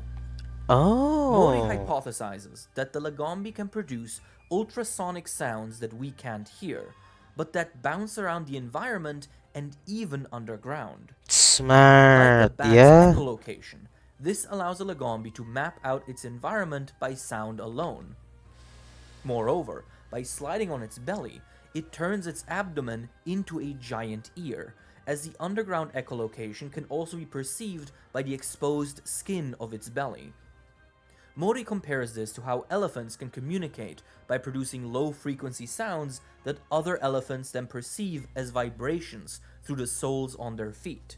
Mori Oh. hypothesizes that the Lagombi can produce ultrasonic sounds that we can't hear, but that bounce around the environment and even underground. Like Smart. the bat's Yeah. echolocation, this allows a Lagombi to map out its environment by sound alone. Moreover, by sliding on its belly, it turns its abdomen into a giant ear, as the underground echolocation can also be perceived by the exposed skin of its belly. Mori compares this to how elephants can communicate by producing low-frequency sounds that other elephants then perceive as vibrations through the soles on their feet.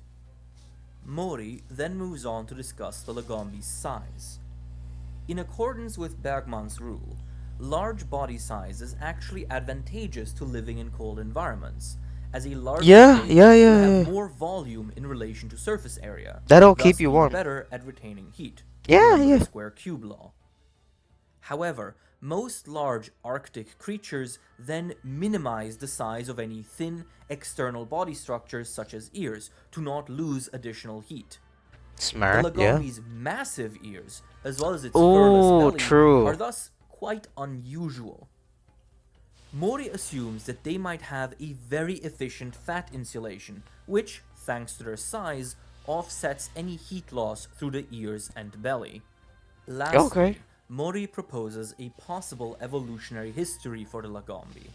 Mori then moves on to discuss the Lagombi's size. In accordance with Bergman's rule, large body size is actually advantageous to living in cold environments, as a larger state will have more volume in relation to surface area, That'll thus keep you being warm. better at retaining heat. Yeah, Remember yeah. the square cube law. However, most large Arctic creatures then minimize the size of any thin, external body structures such as ears to not lose additional heat. Smart. The Yeah. Lagombi's massive ears, as well as its Oh, furless belly, true. are thus quite unusual. Mori assumes that they might have a very efficient fat insulation, which, thanks to their size, offsets any heat loss through the ears and belly. Lastly, Okay. Mori proposes a possible evolutionary history for the Lagombi.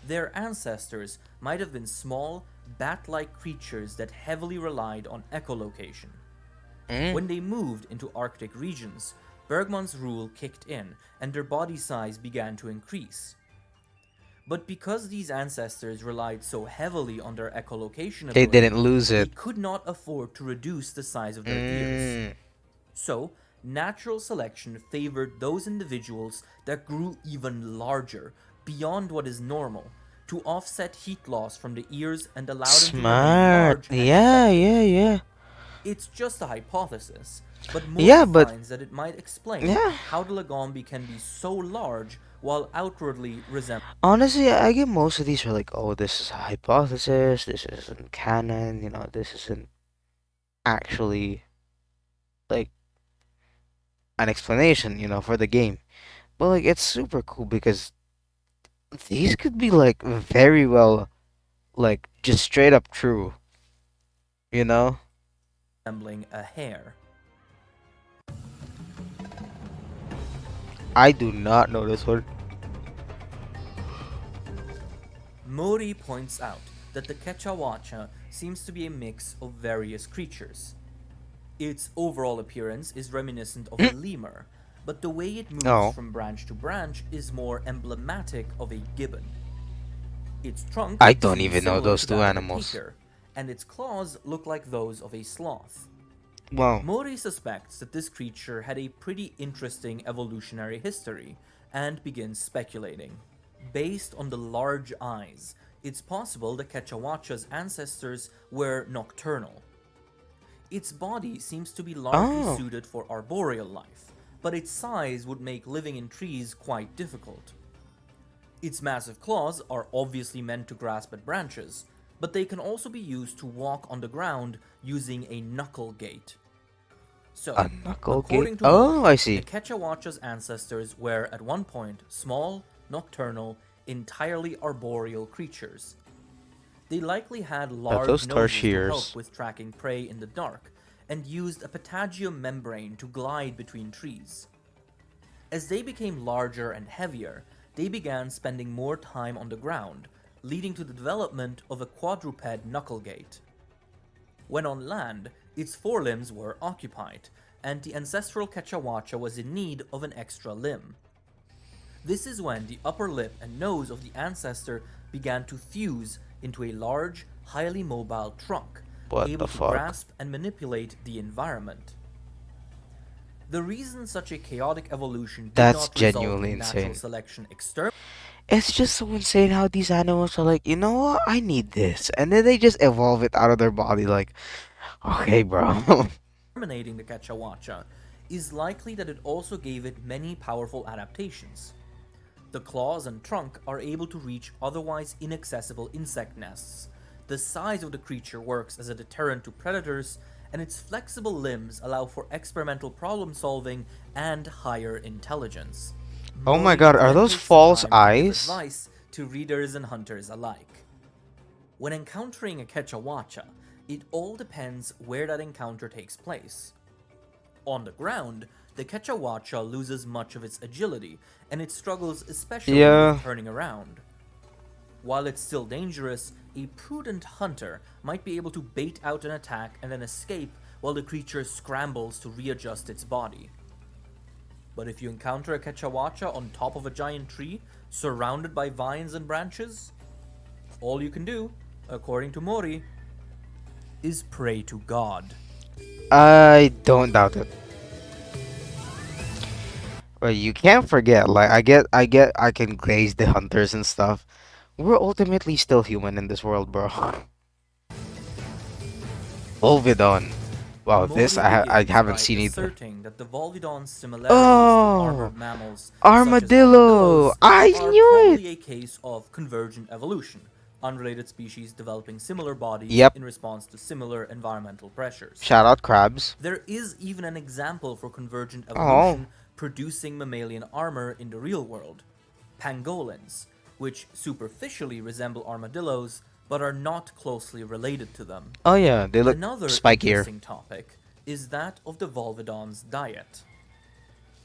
Their ancestors might have been small, bat-like creatures that heavily relied on echolocation. When they moved into Arctic regions, Bergman's rule kicked in and their body size began to increase. But because these ancestors relied so heavily on their echolocation ability, They didn't lose they it. could not afford to reduce the size of their ears. So, natural selection favored those individuals that grew even larger, beyond what is normal, to offset heat loss from the ears and allow them to remain Smart. large and Yeah, effective. yeah. It's just a hypothesis, but Yeah, Mori but- finds that it might explain Yeah. how the Lagombi can be so large while outwardly resembling. Honestly, I get most of these are like, oh, this is a hypothesis, this isn't canon, this isn't actually like an explanation, for the game. But like, it's super cool because these could be like very well, like just straight up true, you know? A hare. I do not know this one. Mori points out that the Kecha Wacha seems to be a mix of various creatures. Its overall appearance is reminiscent of a lemur, but the way it moves Oh. from branch to branch is more emblematic of a gibbon. Its trunk I don't seems even know similar those to two that of a animals. tapir, and its claws look like those of a sloth. Wow. Mori suspects that this creature had a pretty interesting evolutionary history, and begins speculating. Based on the large eyes, it's possible that Kecha Wacha's ancestors were nocturnal. Its body seems to be largely suited for arboreal life, but its size would make living in trees quite difficult. Its massive claws are obviously meant to grasp at branches, but they can also be used to walk on the ground using a knuckle gait. So, A knuckle according gait? to Oh, Mori, I see. the Kecha Wacha's ancestors were at one point small, nocturnal, entirely arboreal creatures. They likely had large those noses to tarsiers. help with tracking prey in the dark, and used a patagium membrane to glide between trees. As they became larger and heavier, they began spending more time on the ground, leading to the development of a quadruped knuckle gait. When on land, its forelimbs were occupied, and the ancestral Kecha Wacha was in need of an extra limb. This is when the upper lip and nose of the ancestor began to fuse into a large, highly mobile trunk, What able the to fuck? grasp and manipulate the environment. The reason such a chaotic evolution did That's not result genuinely in natural insane. selection externally, It's just so insane how these animals are like, you know what, I need this. And then they just evolve it out of their body like, okay, bro. terminating the Kecha Wacha, is likely that it also gave it many powerful adaptations. The claws and trunk are able to reach otherwise inaccessible insect nests. The size of the creature works as a deterrent to predators, and its flexible limbs allow for experimental problem solving and higher intelligence. Oh my Mori god, are then those takes the false time to give eyes? advice to readers and hunters alike. When encountering a Kecha Wacha, it all depends where that encounter takes place. On the ground, the Kecha Wacha loses much of its agility, and it struggles especially Yeah. with turning around. While it's still dangerous, a prudent hunter might be able to bait out an attack and then escape while the creature scrambles to readjust its body. But if you encounter a Kecha Wacha on top of a giant tree, surrounded by vines and branches, all you can do, according to Mori, is pray to God. I don't doubt it. But you can't forget, like, I can glaze the hunters and stuff. We're ultimately still human in this world, bro. Volvidon. Wow, this Mori I begins haven't by seen either. asserting that the Volvidon's similarities to Oh, armored mammals armadillo! such as I armadillos are knew it. probably a case of convergent evolution, unrelated species developing similar bodies Yep. in response to similar environmental pressures. Shout out crabs. There is even an example for convergent Oh, evolution producing mammalian armor in the real world, pangolins, which superficially resemble armadillos but are not closely related to them. oh yeah, they look Another spikier. interesting topic is that of the Volvidon's diet.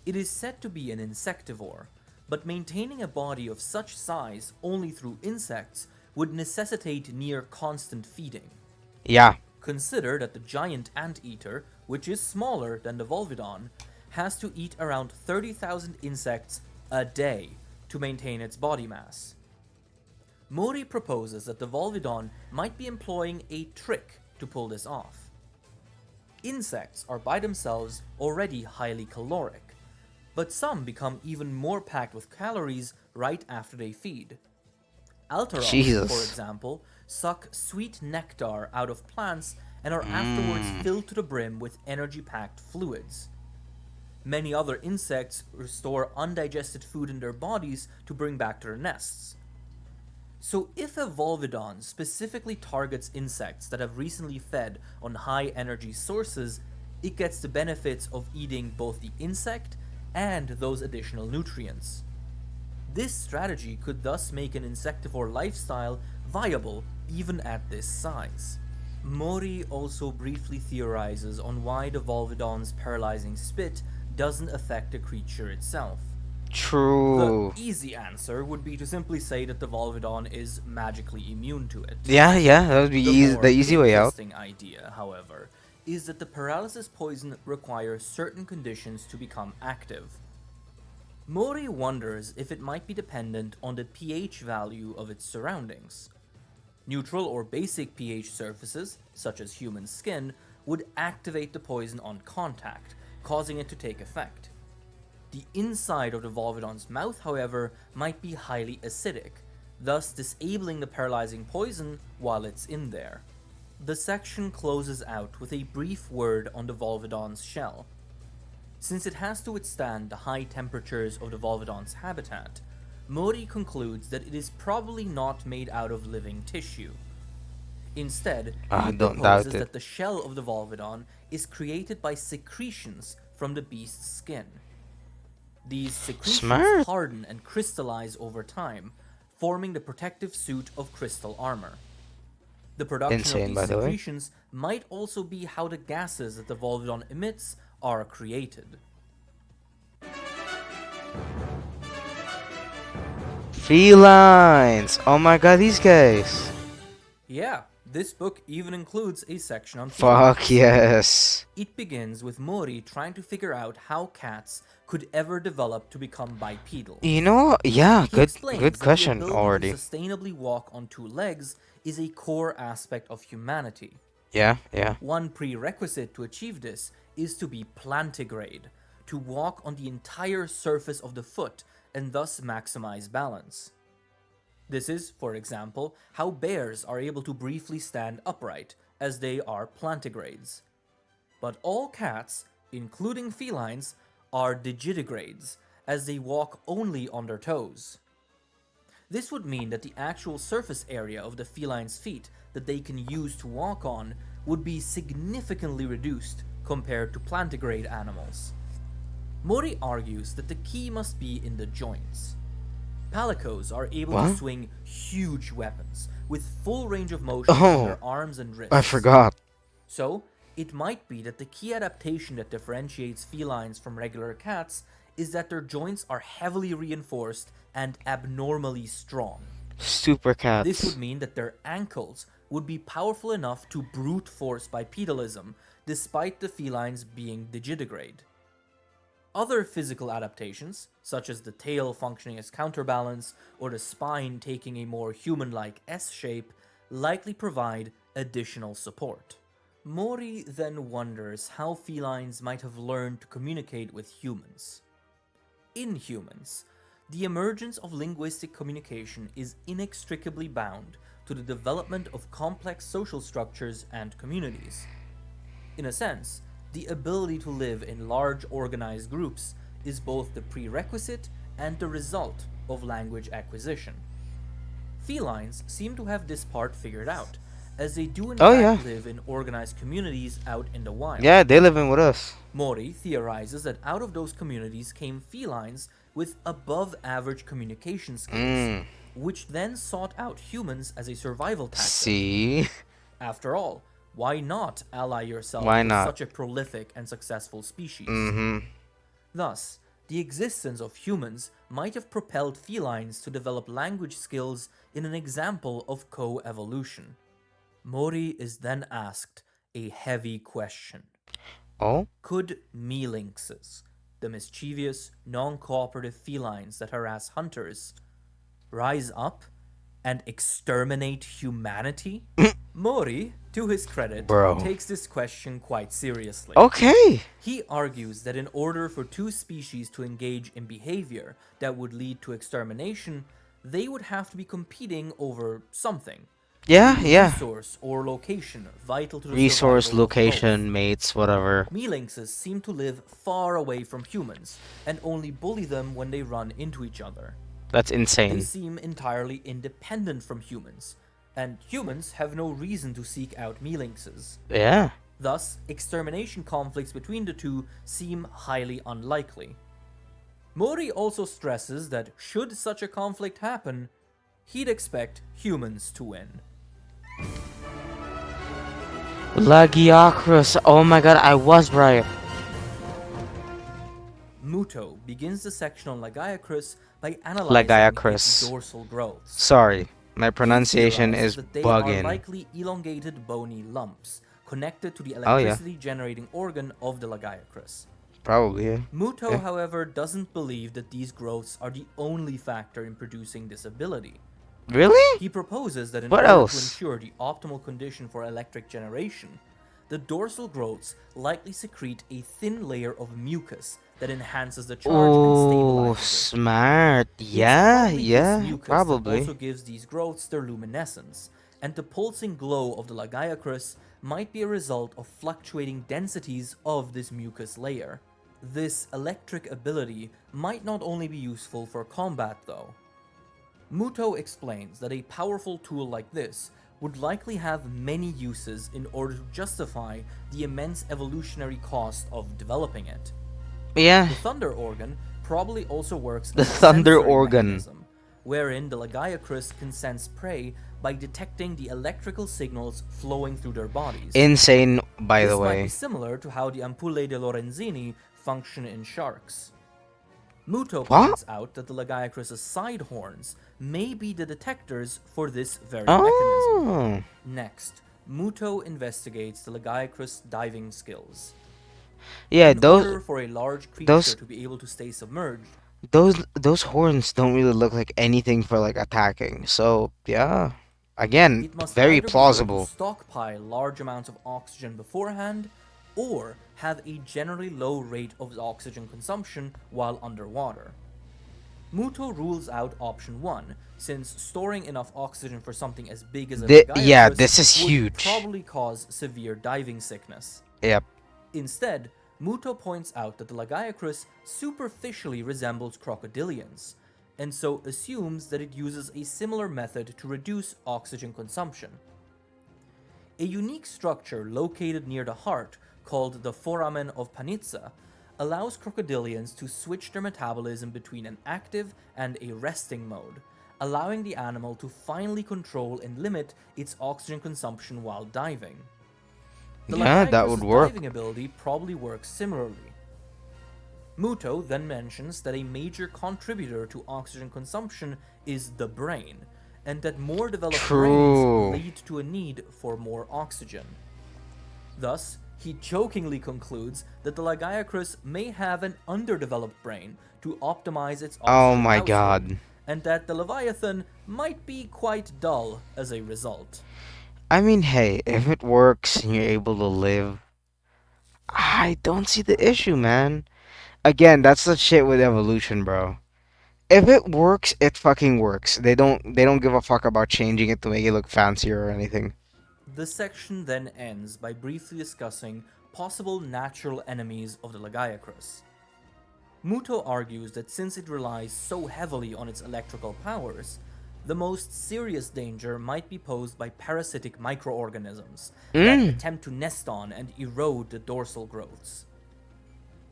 It is said to be an insectivore, but maintaining a body of such size only through insects would necessitate near constant feeding. Yeah, Consider that the giant anteater, which is smaller than the Volvidon, has to eat around 30,000 insects a day to maintain its body mass. Mori proposes that the Volvidon might be employing a trick to pull this off. Insects are by themselves already highly caloric, but some become even more packed with calories right after they feed. Altaros, Jesus. for example, suck sweet nectar out of plants and are afterwards filled to the brim with energy-packed fluids. Many other insects store undigested food in their bodies to bring back to their nests. So if a Volvidon specifically targets insects that have recently fed on high energy sources, it gets the benefits of eating both the insect and those additional nutrients. This strategy could thus make an insectivore lifestyle viable even at this size. Mori also briefly theorizes on why the Volvidon's paralyzing spit doesn't affect the creature itself. true. The easy answer would be to simply say that the Volvidon is magically immune to it. Yeah, that would be the easy way out. The more interesting idea, however, is that the paralysis poison requires certain conditions to become active. Mori wonders if it might be dependent on the pH value of its surroundings. Neutral or basic pH surfaces, such as human skin, would activate the poison on contact, causing it to take effect. The inside of the Volvidon's mouth, however, might be highly acidic, thus disabling the paralyzing poison while it's in there. The section closes out with a brief word on the Volvidon's shell. Since it has to withstand the high temperatures of the Volvidon's habitat, Mori concludes that it is probably not made out of living tissue. Instead, he don't doubt proposes it. that the shell of the Volvidon is created by secretions from the beast's skin. These secretions Smart. harden and crystallize over time, forming the protective suit of crystal armor. The production Insane, of by these the way. secretions might also be how the gases that the Volvidon emits are created. Felines. Oh my god, these guys. Yeah, this book even includes a section on Fuck felines. yes. It begins with Mori trying to figure out how cats could ever develop to become bipedal. You know, yeah, He good explains good that question the ability already. to sustainably walk on two legs is a core aspect of humanity. Yeah. One prerequisite to achieve this is to be plantigrade, to walk on the entire surface of the foot and thus maximize balance. This is, for example, how bears are able to briefly stand upright, as they are plantigrades. But all cats, including felines, are digitigrades, as they walk only on their toes. This would mean that the actual surface area of the feline's feet that they can use to walk on would be significantly reduced compared to plantigrade animals. Mori argues that the key must be in the joints. Palicos are able to swing huge weapons with full range of motion on their arms and wrists. I forgot. So, it might be that the key adaptation that differentiates felines from regular cats is that their joints are heavily reinforced and abnormally strong. Super cats. This would mean that their ankles would be powerful enough to brute force bipedalism, despite the felines being digitigrade. Other physical adaptations, such as the tail functioning as counterbalance or the spine taking a more human-like S shape, likely provide additional support. Mori then wonders how felines might have learned to communicate with humans. In humans, the emergence of linguistic communication is inextricably bound to the development of complex social structures and communities. In a sense, the ability to live in large organized groups is both the prerequisite and the result of language acquisition. Felines seem to have this part figured out, as they do in fact live in organized communities out in the wild. Yeah, they live in with us. Mori theorizes that out of those communities came felines with above average communication skills, which then sought out humans as a survival tactic. See? After all, why not ally yourself with such a prolific and successful species? Thus, the existence of humans might have propelled felines to develop language skills in an example of co-evolution. Mori is then asked a heavy question. Oh? Could mealinxes, the mischievous, non-cooperative felines that harass hunters, rise up and exterminate humanity? Mori, to his credit, takes this question quite seriously. Okay. He argues that in order for two species to engage in behavior that would lead to extermination, they would have to be competing over something. Resource or location vital to the resource, survival of location, both. mates, whatever. Mealinxes seem to live far away from humans and only bully them when they run into each other. That's insane. They seem entirely independent from humans, and humans have no reason to seek out mealinxes. Yeah. Thus, extermination conflicts between the two seem highly unlikely. Mori also stresses that should such a conflict happen, he'd expect humans to win. Lagiacrus. Oh my god, I was right. Muto begins the section on Lagiacrus by analyzing its dorsal growths. Sorry, my pronunciation is that they bugging. are likely elongated bony lumps connected to the electricity-generating organ of the Lagiacrus. Probably, yeah. Muto, however, doesn't believe that these growths are the only factor in producing this ability. Really? He proposes that in order to ensure the optimal condition for electric generation, the dorsal growths likely secrete a thin layer of mucus that enhances the charge and stabilizes it. Smart. Yeah, probably. That also gives these growths their luminescence, and the pulsing glow of the Lagiacrus might be a result of fluctuating densities of this mucus layer. This electric ability might not only be useful for combat though. Muto explains that a powerful tool like this would likely have many uses in order to justify the immense evolutionary cost of developing it. Yeah. The thunder organ probably also works the as a thunder sensory organ mechanism, wherein the Lagiacrus can sense prey by detecting the electrical signals flowing through their bodies. Insane, by the way. This might be similar to how the ampullae de Lorenzini function in sharks. Muto points out that the Lagiacrus' side horns may be the detectors for this very mechanism. Next, Muto investigates the Lagiacrus diving skills. Yeah, in order for a large creature to be able to stay submerged, those horns don't really look like anything for like attacking. So yeah, again, it must very either plausible. Be able to stockpile large amounts of oxygen beforehand, or have a generally low rate of oxygen consumption while underwater. Muto rules out option 1, since storing enough oxygen for something as big as a Yeah, Lagiacrus this is would huge. probably cause severe diving sickness. Yep. Instead, Muto points out that the Lagiacrus superficially resembles crocodilians, and so assumes that it uses a similar method to reduce oxygen consumption. A unique structure located near the heart, called the foramen of Panizza, allows crocodilians to switch their metabolism between an active and a resting mode, allowing the animal to finally control and limit its oxygen consumption while diving. The Yeah, that Lagiacrus' would work. diving ability probably works similarly. Muto then mentions that a major contributor to oxygen consumption is the brain, and that more developed True. brains lead to a need for more oxygen. Thus, he jokingly concludes that the Lagiacrus may have an underdeveloped brain to optimize its oxygen Oh my household, god. and that the Leviathan might be quite dull as a result. I mean, hey, if it works and you're able to live, I don't see the issue, man. Again, that's the shit with evolution, bro. If it works, it fucking works. They don't give a fuck about changing it to make it look fancier or anything. The section then ends by briefly discussing possible natural enemies of the Lagiacrus. Muto argues that since it relies so heavily on its electrical powers, the most serious danger might be posed by parasitic microorganisms that attempt to nest on and erode the dorsal growths.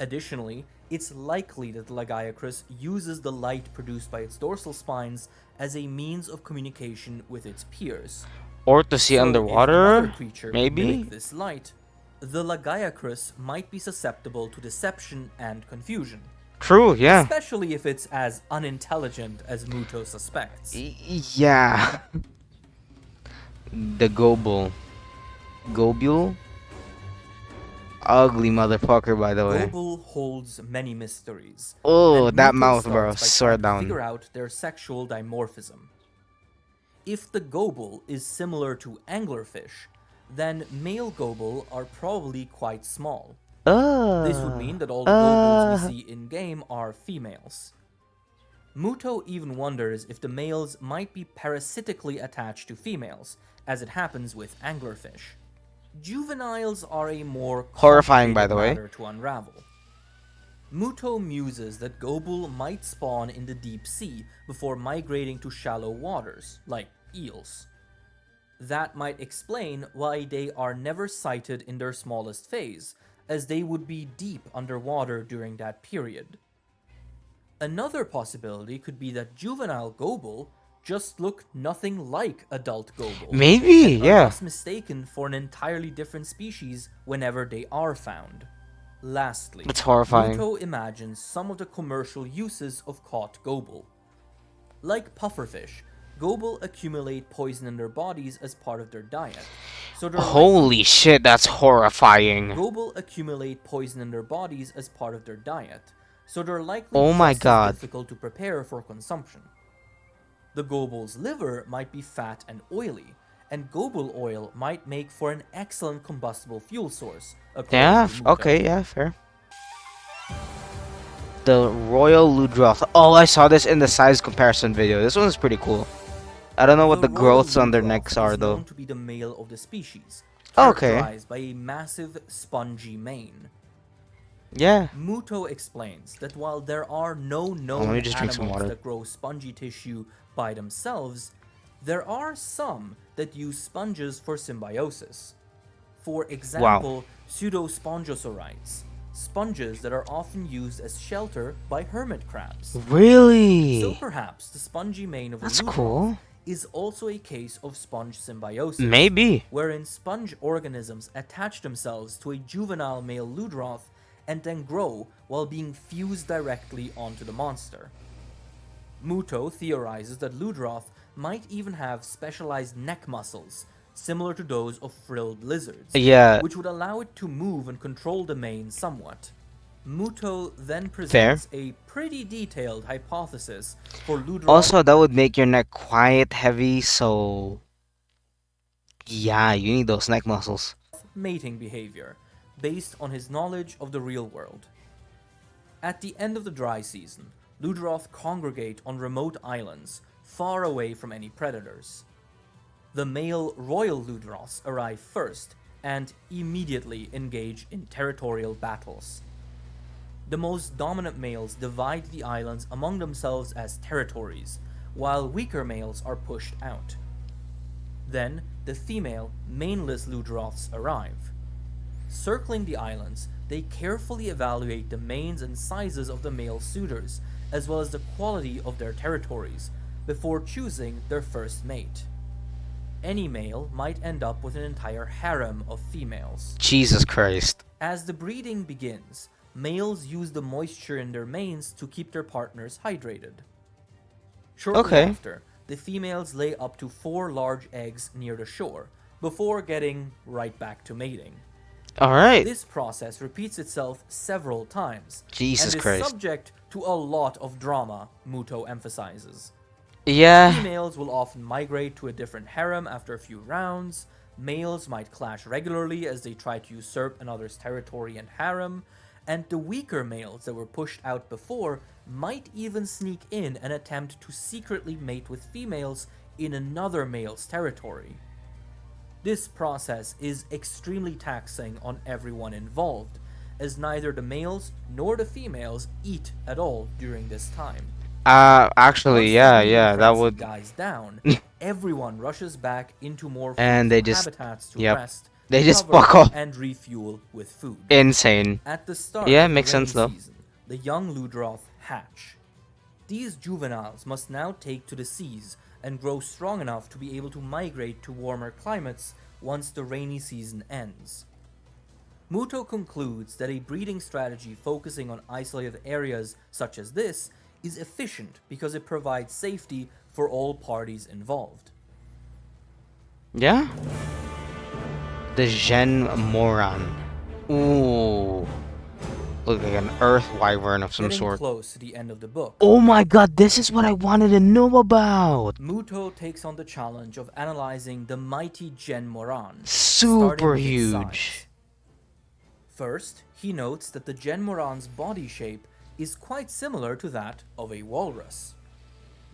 Additionally, it's likely that the Lagiacrus uses the light produced by its dorsal spines as a means of communication with its peers. Or to see So if underwater, another creature could maybe? mimic this light, the Lagiacrus might be susceptible to deception and confusion, True, yeah. especially if it's as unintelligent as Muto suspects. Yeah. The Gobul. Gobul? Ugly motherfucker, by the way. Gobul holds many mysteries. Oh, and that Muto mouth, bro. starts by Swear trying to down. figure out their sexual dimorphism. If the Gobul is similar to anglerfish, then male Gobul are probably quite small. This would mean that all the Gobuls we see in-game are females. Muto even wonders if the males might be parasitically attached to females, as it happens with anglerfish. Juveniles are a more Horrifying, by the way. matter to unravel. Muto muses that Gobul might spawn in the deep sea before migrating to shallow waters, like eels. That might explain why they are never sighted in their smallest phase, as they would be deep underwater during that period. Another possibility could be that juvenile Gobul just look nothing like adult Gobul. Maybe, and are yeah. thus mistaken for an entirely different species whenever they are found. Lastly, That's horrifying. Muto imagines some of the commercial uses of caught Gobul. Like pufferfish, Gobul accumulate poison in their bodies as part of their diet. So they're Holy shit, that's horrifying. Gobul accumulate poison in their bodies as part of their diet, so they're likely Oh my just God. as difficult to prepare for consumption. The Gobul's liver might be fat and oily, and Gobul oil might make for an excellent combustible fuel source. according Yeah, to Muto. okay, yeah, fair. The Royal Ludroth. Oh, I saw this in the size comparison video. This one is pretty cool. I don't know what the Royal growths on their Ludroth necks are, is though. known to be the male of the species, Okay. characterized by a massive spongy mane. Yeah. Muto explains that while there are no known let me just drink some animals water. that grow spongy tissue by themselves, there are some that use sponges for symbiosis. For example, pseudospongiosaurites, sponges that are often used as shelter by hermit crabs. Really? So perhaps the spongy mane of a That's Ludroth cool. is also a case of sponge symbiosis. Maybe. Wherein sponge organisms attach themselves to a juvenile male Ludroth and then grow while being fused directly onto the monster. Muto theorizes that Ludroth might even have specialized neck muscles, similar to those of frilled lizards, Yeah. which would allow it to move and control the mane somewhat. Muto then presents a pretty detailed hypothesis for Ludroth Also, that would make your neck quite heavy, so... Yeah, you need those neck muscles. mating behavior, based on his knowledge of the real world. At the end of the dry season, Ludroth congregate on remote islands, far away from any predators. The male royal Ludroths arrive first and immediately engage in territorial battles. The most dominant males divide the islands among themselves as territories, while weaker males are pushed out. Then, the female, maneless Ludroths arrive. Circling the islands, they carefully evaluate the manes and sizes of the male suitors, as well as the quality of their territories, before choosing their first mate. Any male might end up with an entire harem of females. Jesus Christ. As the breeding begins, males use the moisture in their manes to keep their partners hydrated. Shortly after, the females lay up to 4 large eggs near the shore, before getting right back to mating. Alright. This process repeats itself several times, Jesus and Christ. is subject to a lot of drama, Muto emphasizes. Yeah. Females will often migrate to a different harem after a few rounds, males might clash regularly as they try to usurp another's territory and harem, and the weaker males that were pushed out before might even sneak in and attempt to secretly mate with females in another male's territory. This process is extremely taxing on everyone involved, as neither the males nor the females eat at all during this time. Actually, Once the yeah, that frenzy would. dies down, everyone rushes back into more And they fruitful just- habitats to yep. rest, They just recover, fuck off. and refuel with food. Insane. At the start Yeah, of the makes rainy sense, though. season, the young Ludroth hatch. These juveniles must now take to the seas and grow strong enough to be able to migrate to warmer climates once the rainy season ends. Muto concludes that a breeding strategy focusing on isolated areas such as this is efficient because it provides safety for all parties involved. Yeah? The Jhen Mohran. Ooh. Look like an earth wyvern of some Getting sort. close to the end of the book, Oh my god, this is what I wanted to know about. Muto takes on the challenge of analyzing the mighty Jhen Mohran, starting Super with its huge. size. First, he notes that the Jhen Mohran's body shape is quite similar to that of a walrus.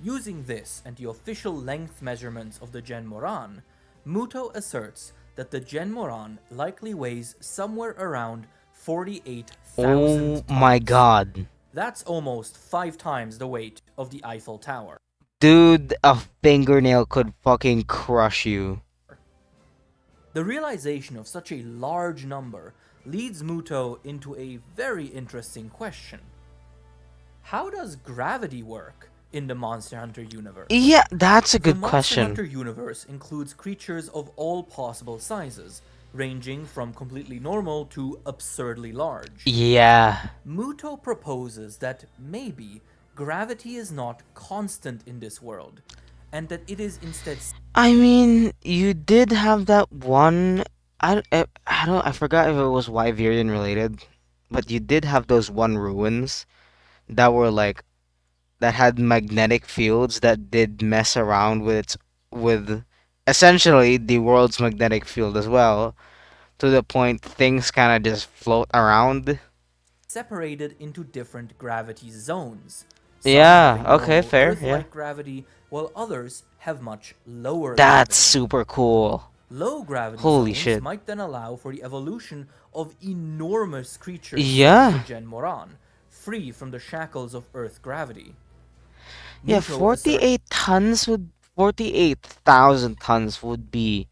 Using this and the official length measurements of the Jhen Mohran, Muto asserts that the Jhen Mohran likely weighs somewhere around 48,000 Oh my tons. god. That's almost 5 times the weight of the Eiffel Tower. Dude, a fingernail could fucking crush you. The realization of such a large number leads Muto into a very interesting question. How does gravity work in the Monster Hunter universe? Yeah, that's a good The Monster question. Hunter universe includes creatures of all possible sizes, ranging from completely normal to absurdly large. Yeah. Muto proposes that maybe gravity is not constant in this world, and that it is instead I mean, you did have that one. I forgot if it was Wyverian related, but you did have those one ruins that were like that had magnetic fields that did mess around with essentially the world's magnetic field as well, to the point things kind of just float around. separated into different gravity zones. Yeah, having okay, normal fair, Earth-like yeah. gravity, while others have much lower That's gravity. super cool. Low gravity Holy zones shit. might then allow for the evolution of enormous creatures Yeah. like the Jhen Mohran, free from the shackles of Earth gravity. Yeah, Muto 48,000 tons would be,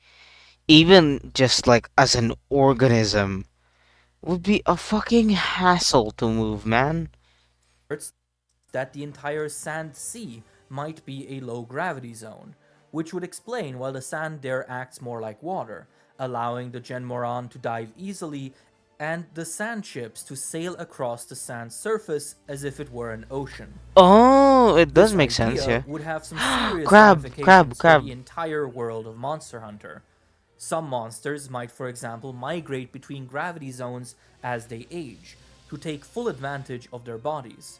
even just like as an organism, would be a fucking hassle to move, man. asserts that the entire sand sea might be a low gravity zone, which would explain why the sand there acts more like water, allowing the Jhen Mohran to dive easily and the sand ships to sail across the sand surface as if it were an ocean. Oh, it does This make sense, idea yeah. would have some serious Crab, ramifications crab. for the entire world of Monster Hunter. Some monsters might, for example, migrate between gravity zones as they age, to take full advantage of their bodies.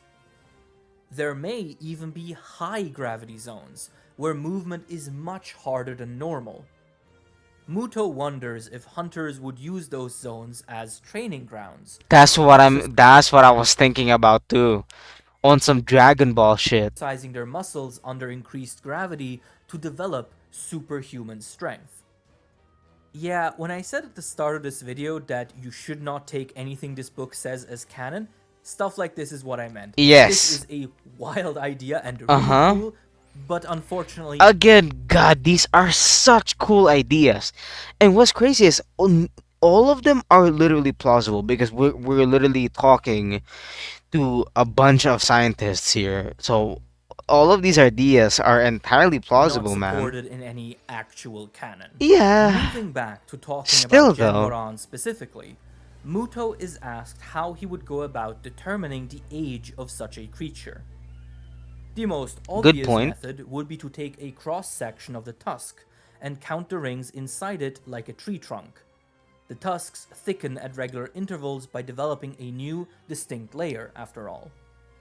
There may even be high gravity zones, where movement is much harder than normal. Muto wonders if hunters would use those zones as training grounds, That's what I was thinking about too. On some Dragon Ball shit. exercising their muscles under increased gravity to develop superhuman strength. Yeah, when I said at the start of this video that you should not take anything this book says as canon, stuff like this is what I meant. Yes. This is a wild idea and really cool, but unfortunately... Again, God, these are such cool ideas. And what's crazy is all of them are literally plausible because we're literally talking to a bunch of scientists here. So all of these ideas are entirely plausible, not man. supported in any actual canon. Yeah. Moving back to talking Still, about Jhen though. Mohran specifically, Muto is asked how he would go about determining the age of such a creature. The most obvious method would be to take a cross-section of the tusk and count the rings inside it like a tree trunk. The tusks thicken at regular intervals by developing a new, distinct layer, after all.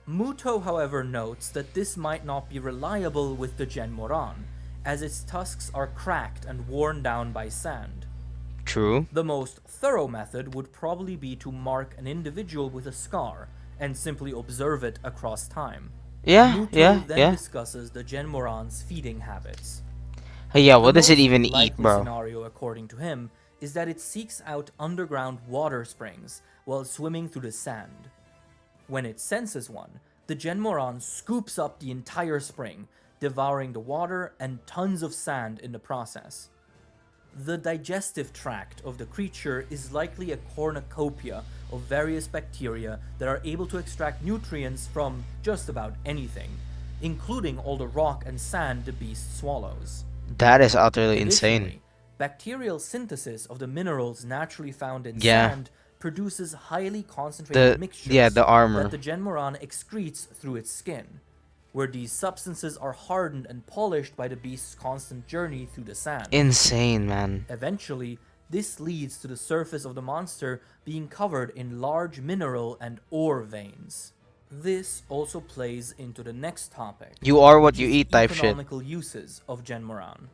Muto, however, notes that this might not be reliable with the Jhen Mohran, as its tusks are cracked and worn down by sand. True. The most thorough method would probably be to mark an individual with a scar and simply observe it across time. Muto then discusses the Jhen Mohran's feeding habits. Yeah, what does it even eat, bro? The scenario, according to him, is that it seeks out underground water springs while swimming through the sand. When it senses one, the Jhen Mohran scoops up the entire spring, devouring the water and tons of sand in the process. The digestive tract of the creature is likely a cornucopia of various bacteria that are able to extract nutrients from just about anything, including all the rock and sand the beast swallows. That is utterly insane. Bacterial synthesis of the minerals naturally found in sand produces highly concentrated mixtures the armor that the Jhen Mohran excretes through its skin, where these substances are hardened and polished by the beast's constant journey through the sand. Insane, man. Eventually, this leads to the surface of the monster being covered in large mineral and ore veins. This also plays into the next topic. You are what you eat type shit. Economical uses of Jhen Mohran.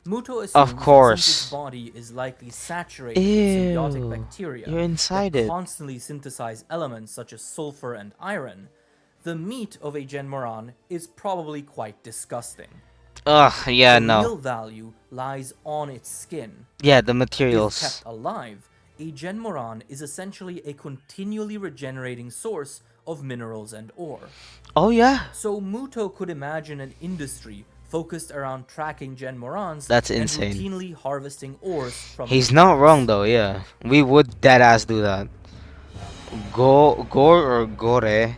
Muto assumes that since its body is likely saturated with symbiotic bacteria that constantly synthesize elements such as sulfur and iron, the meat of a Jhen Mohran is probably quite disgusting. The real value lies on its skin. Yeah, the materials. If kept alive, a Jhen Mohran is essentially a continually regenerating source of minerals and ore. Oh yeah. So Muto could imagine an industry focused around tracking Jhen Mohrans and routinely harvesting ores from He's not wrong though, yeah. We would deadass do that. Gore or Gore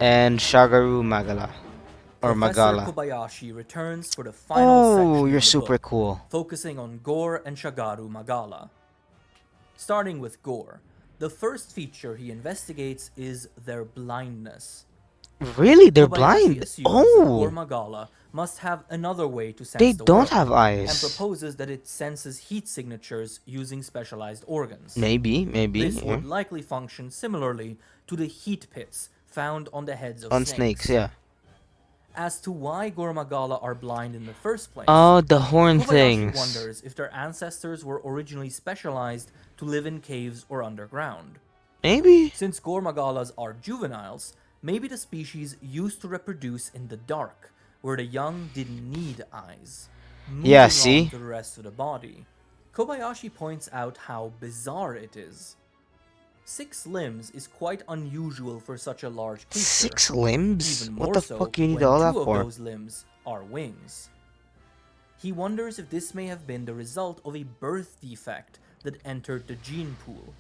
and Shagaru Magala. Or Magala. Kobayashi returns for the final section you're of the super book, cool. focusing on Gore and Shagaru Magala. Starting with Gore, the first feature he investigates is their blindness. Really? They're blind? Gore Magala must have another way to sense they the don't world, have eyes. and proposes that it senses heat signatures using specialized organs. Maybe. This would likely function similarly to the heat pits found on the heads of snakes. Yeah. As to why Gore Magala are blind in the first place, the horn Kobayashi things. wonders if their ancestors were originally specialized to live in caves or underground. Maybe. Since Gore Magalas are juveniles, maybe the species used to reproduce in the dark, where the young didn't need eyes. Moving on to the rest of the body, Kobayashi points out how bizarre it is. 6 limbs is quite unusual for such a large creature. 6 limbs? Even what more the so fuck you need when all that 2 for? of those limbs are wings. He wonders if this may have been the result of a birth defect that entered the gene pool.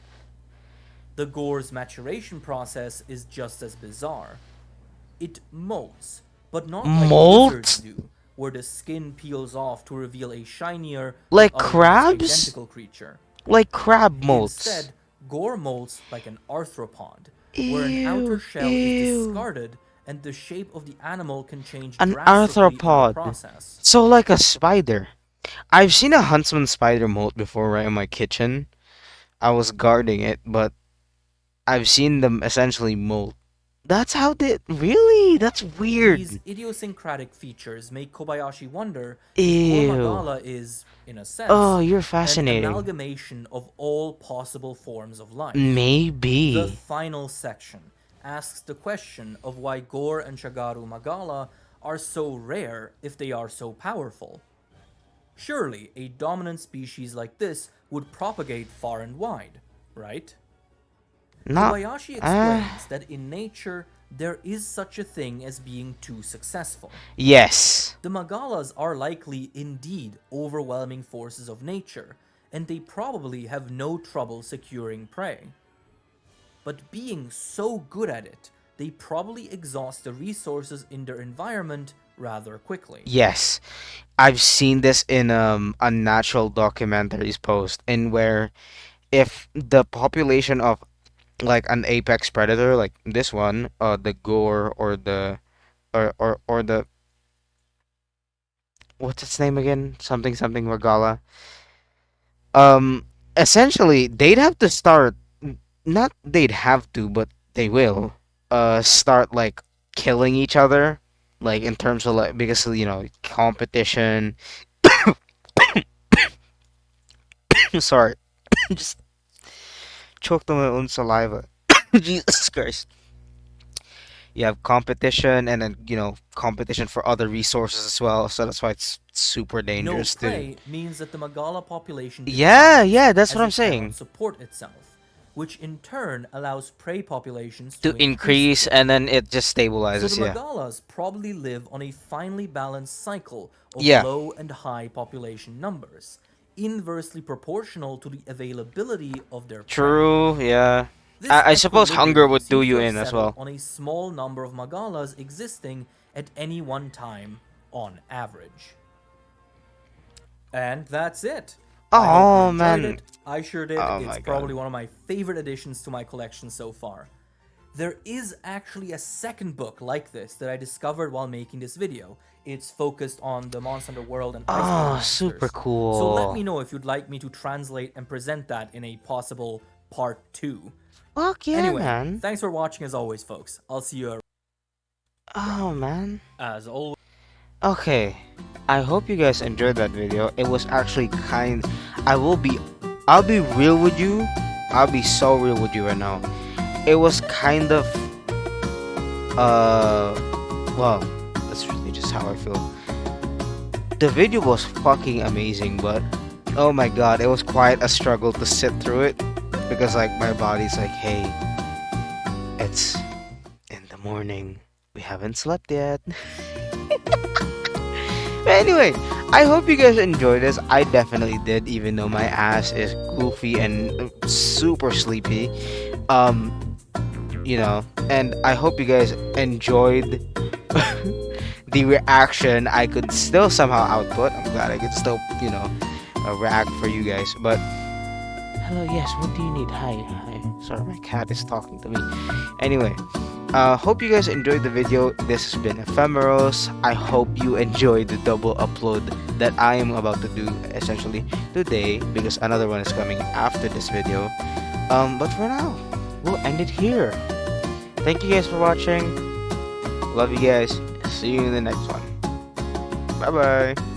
The Gore's maturation process is just as bizarre. It molts, but not like lizards do, where the skin peels off to reveal a shinier, like crabs? identical creature. Like crab molts. Instead, Gore molts like an arthropod, where an outer shell is discarded and the shape of the animal can change drastically in the process. So like a spider. I've seen a huntsman spider molt before right in my kitchen. I was guarding it, but I've seen them essentially molt. That's how they really. That's These weird. idiosyncratic features make Kobayashi wonder if Gore Ew. Magala is, in a Oh, sense, you're an fascinating. amalgamation of all possible forms of life. The Maybe. final section asks the question of why Gore and Shagaru Magala are so rare if they are so powerful. Surely a dominant species like this would propagate far and wide, right? Not. Kobayashi explains that in nature there is such a thing as being too successful. Yes. The Magalas are likely indeed overwhelming forces of nature, and they probably have no trouble securing prey. But being so good at it, they probably exhaust the resources in their environment rather quickly. Yes. I've seen this in a natural documentaries post in where if the population of like an apex predator like this one, the gore or the or the what's its name again? Something something Regala. Um, essentially they'd have to start not they'd have to, but they will start like killing each other like in terms of like because competition. Sorry, just choked on my own saliva. Jesus Christ. You have competition and then competition for other resources as well, so that's why it's super No dangerous to. prey means that the Magala population Yeah, declines yeah, that's what as I'm it cannot saying. support itself, which in turn allows prey populations To to increase increase again. and then it just So the stabilizes. Yeah, Magalas probably live on a finely balanced cycle of yeah, low and high population numbers, inversely proportional to the availability of their prey. true. Yeah, This I suppose hunger equilibrium would do seems to you have in as settled well. on a small number of Magalas existing at any one time on average. And that's it. I hope you Oh enjoyed man. it. I sure did. Oh It's my probably god. one of my favorite additions to my collection so far. There is actually a second book like this that I discovered while making this video. It's focused on the Monster Hunter world and Iceborne Oh, super monsters. So let me cool. know if you'd like me to translate and present that in a possible part 2. Fuck yeah, Anyway, man. thanks for watching as always, folks. I'll see you Oh around. man. As always. Okay. I hope you guys enjoyed that video. It was actually kind. I will be. I'll be real with you. I'll be so real with you right now. It was kind of. Uh. Well, that's really just how I feel. The video was fucking amazing, but oh my god, it was quite a struggle to sit through it because like my body's like, hey, it's in the morning. We haven't slept yet. But anyway, I hope you guys enjoyed this. I definitely did, even though my ass is goofy and super sleepy. Um, and I hope you guys enjoyed the reaction I could still somehow output. I'm glad I could still, react for you guys. But hello, yes, what do you need? Hi, hi. Sorry, my cat is talking to me. Anyway, hope you guys enjoyed the video. This has been Ephemeros. I hope you enjoyed the double upload that I am about to do essentially today because another one is coming after this video. But for now, we'll end it here. Thank you guys for watching. Love you guys. See you in the next one. Bye bye.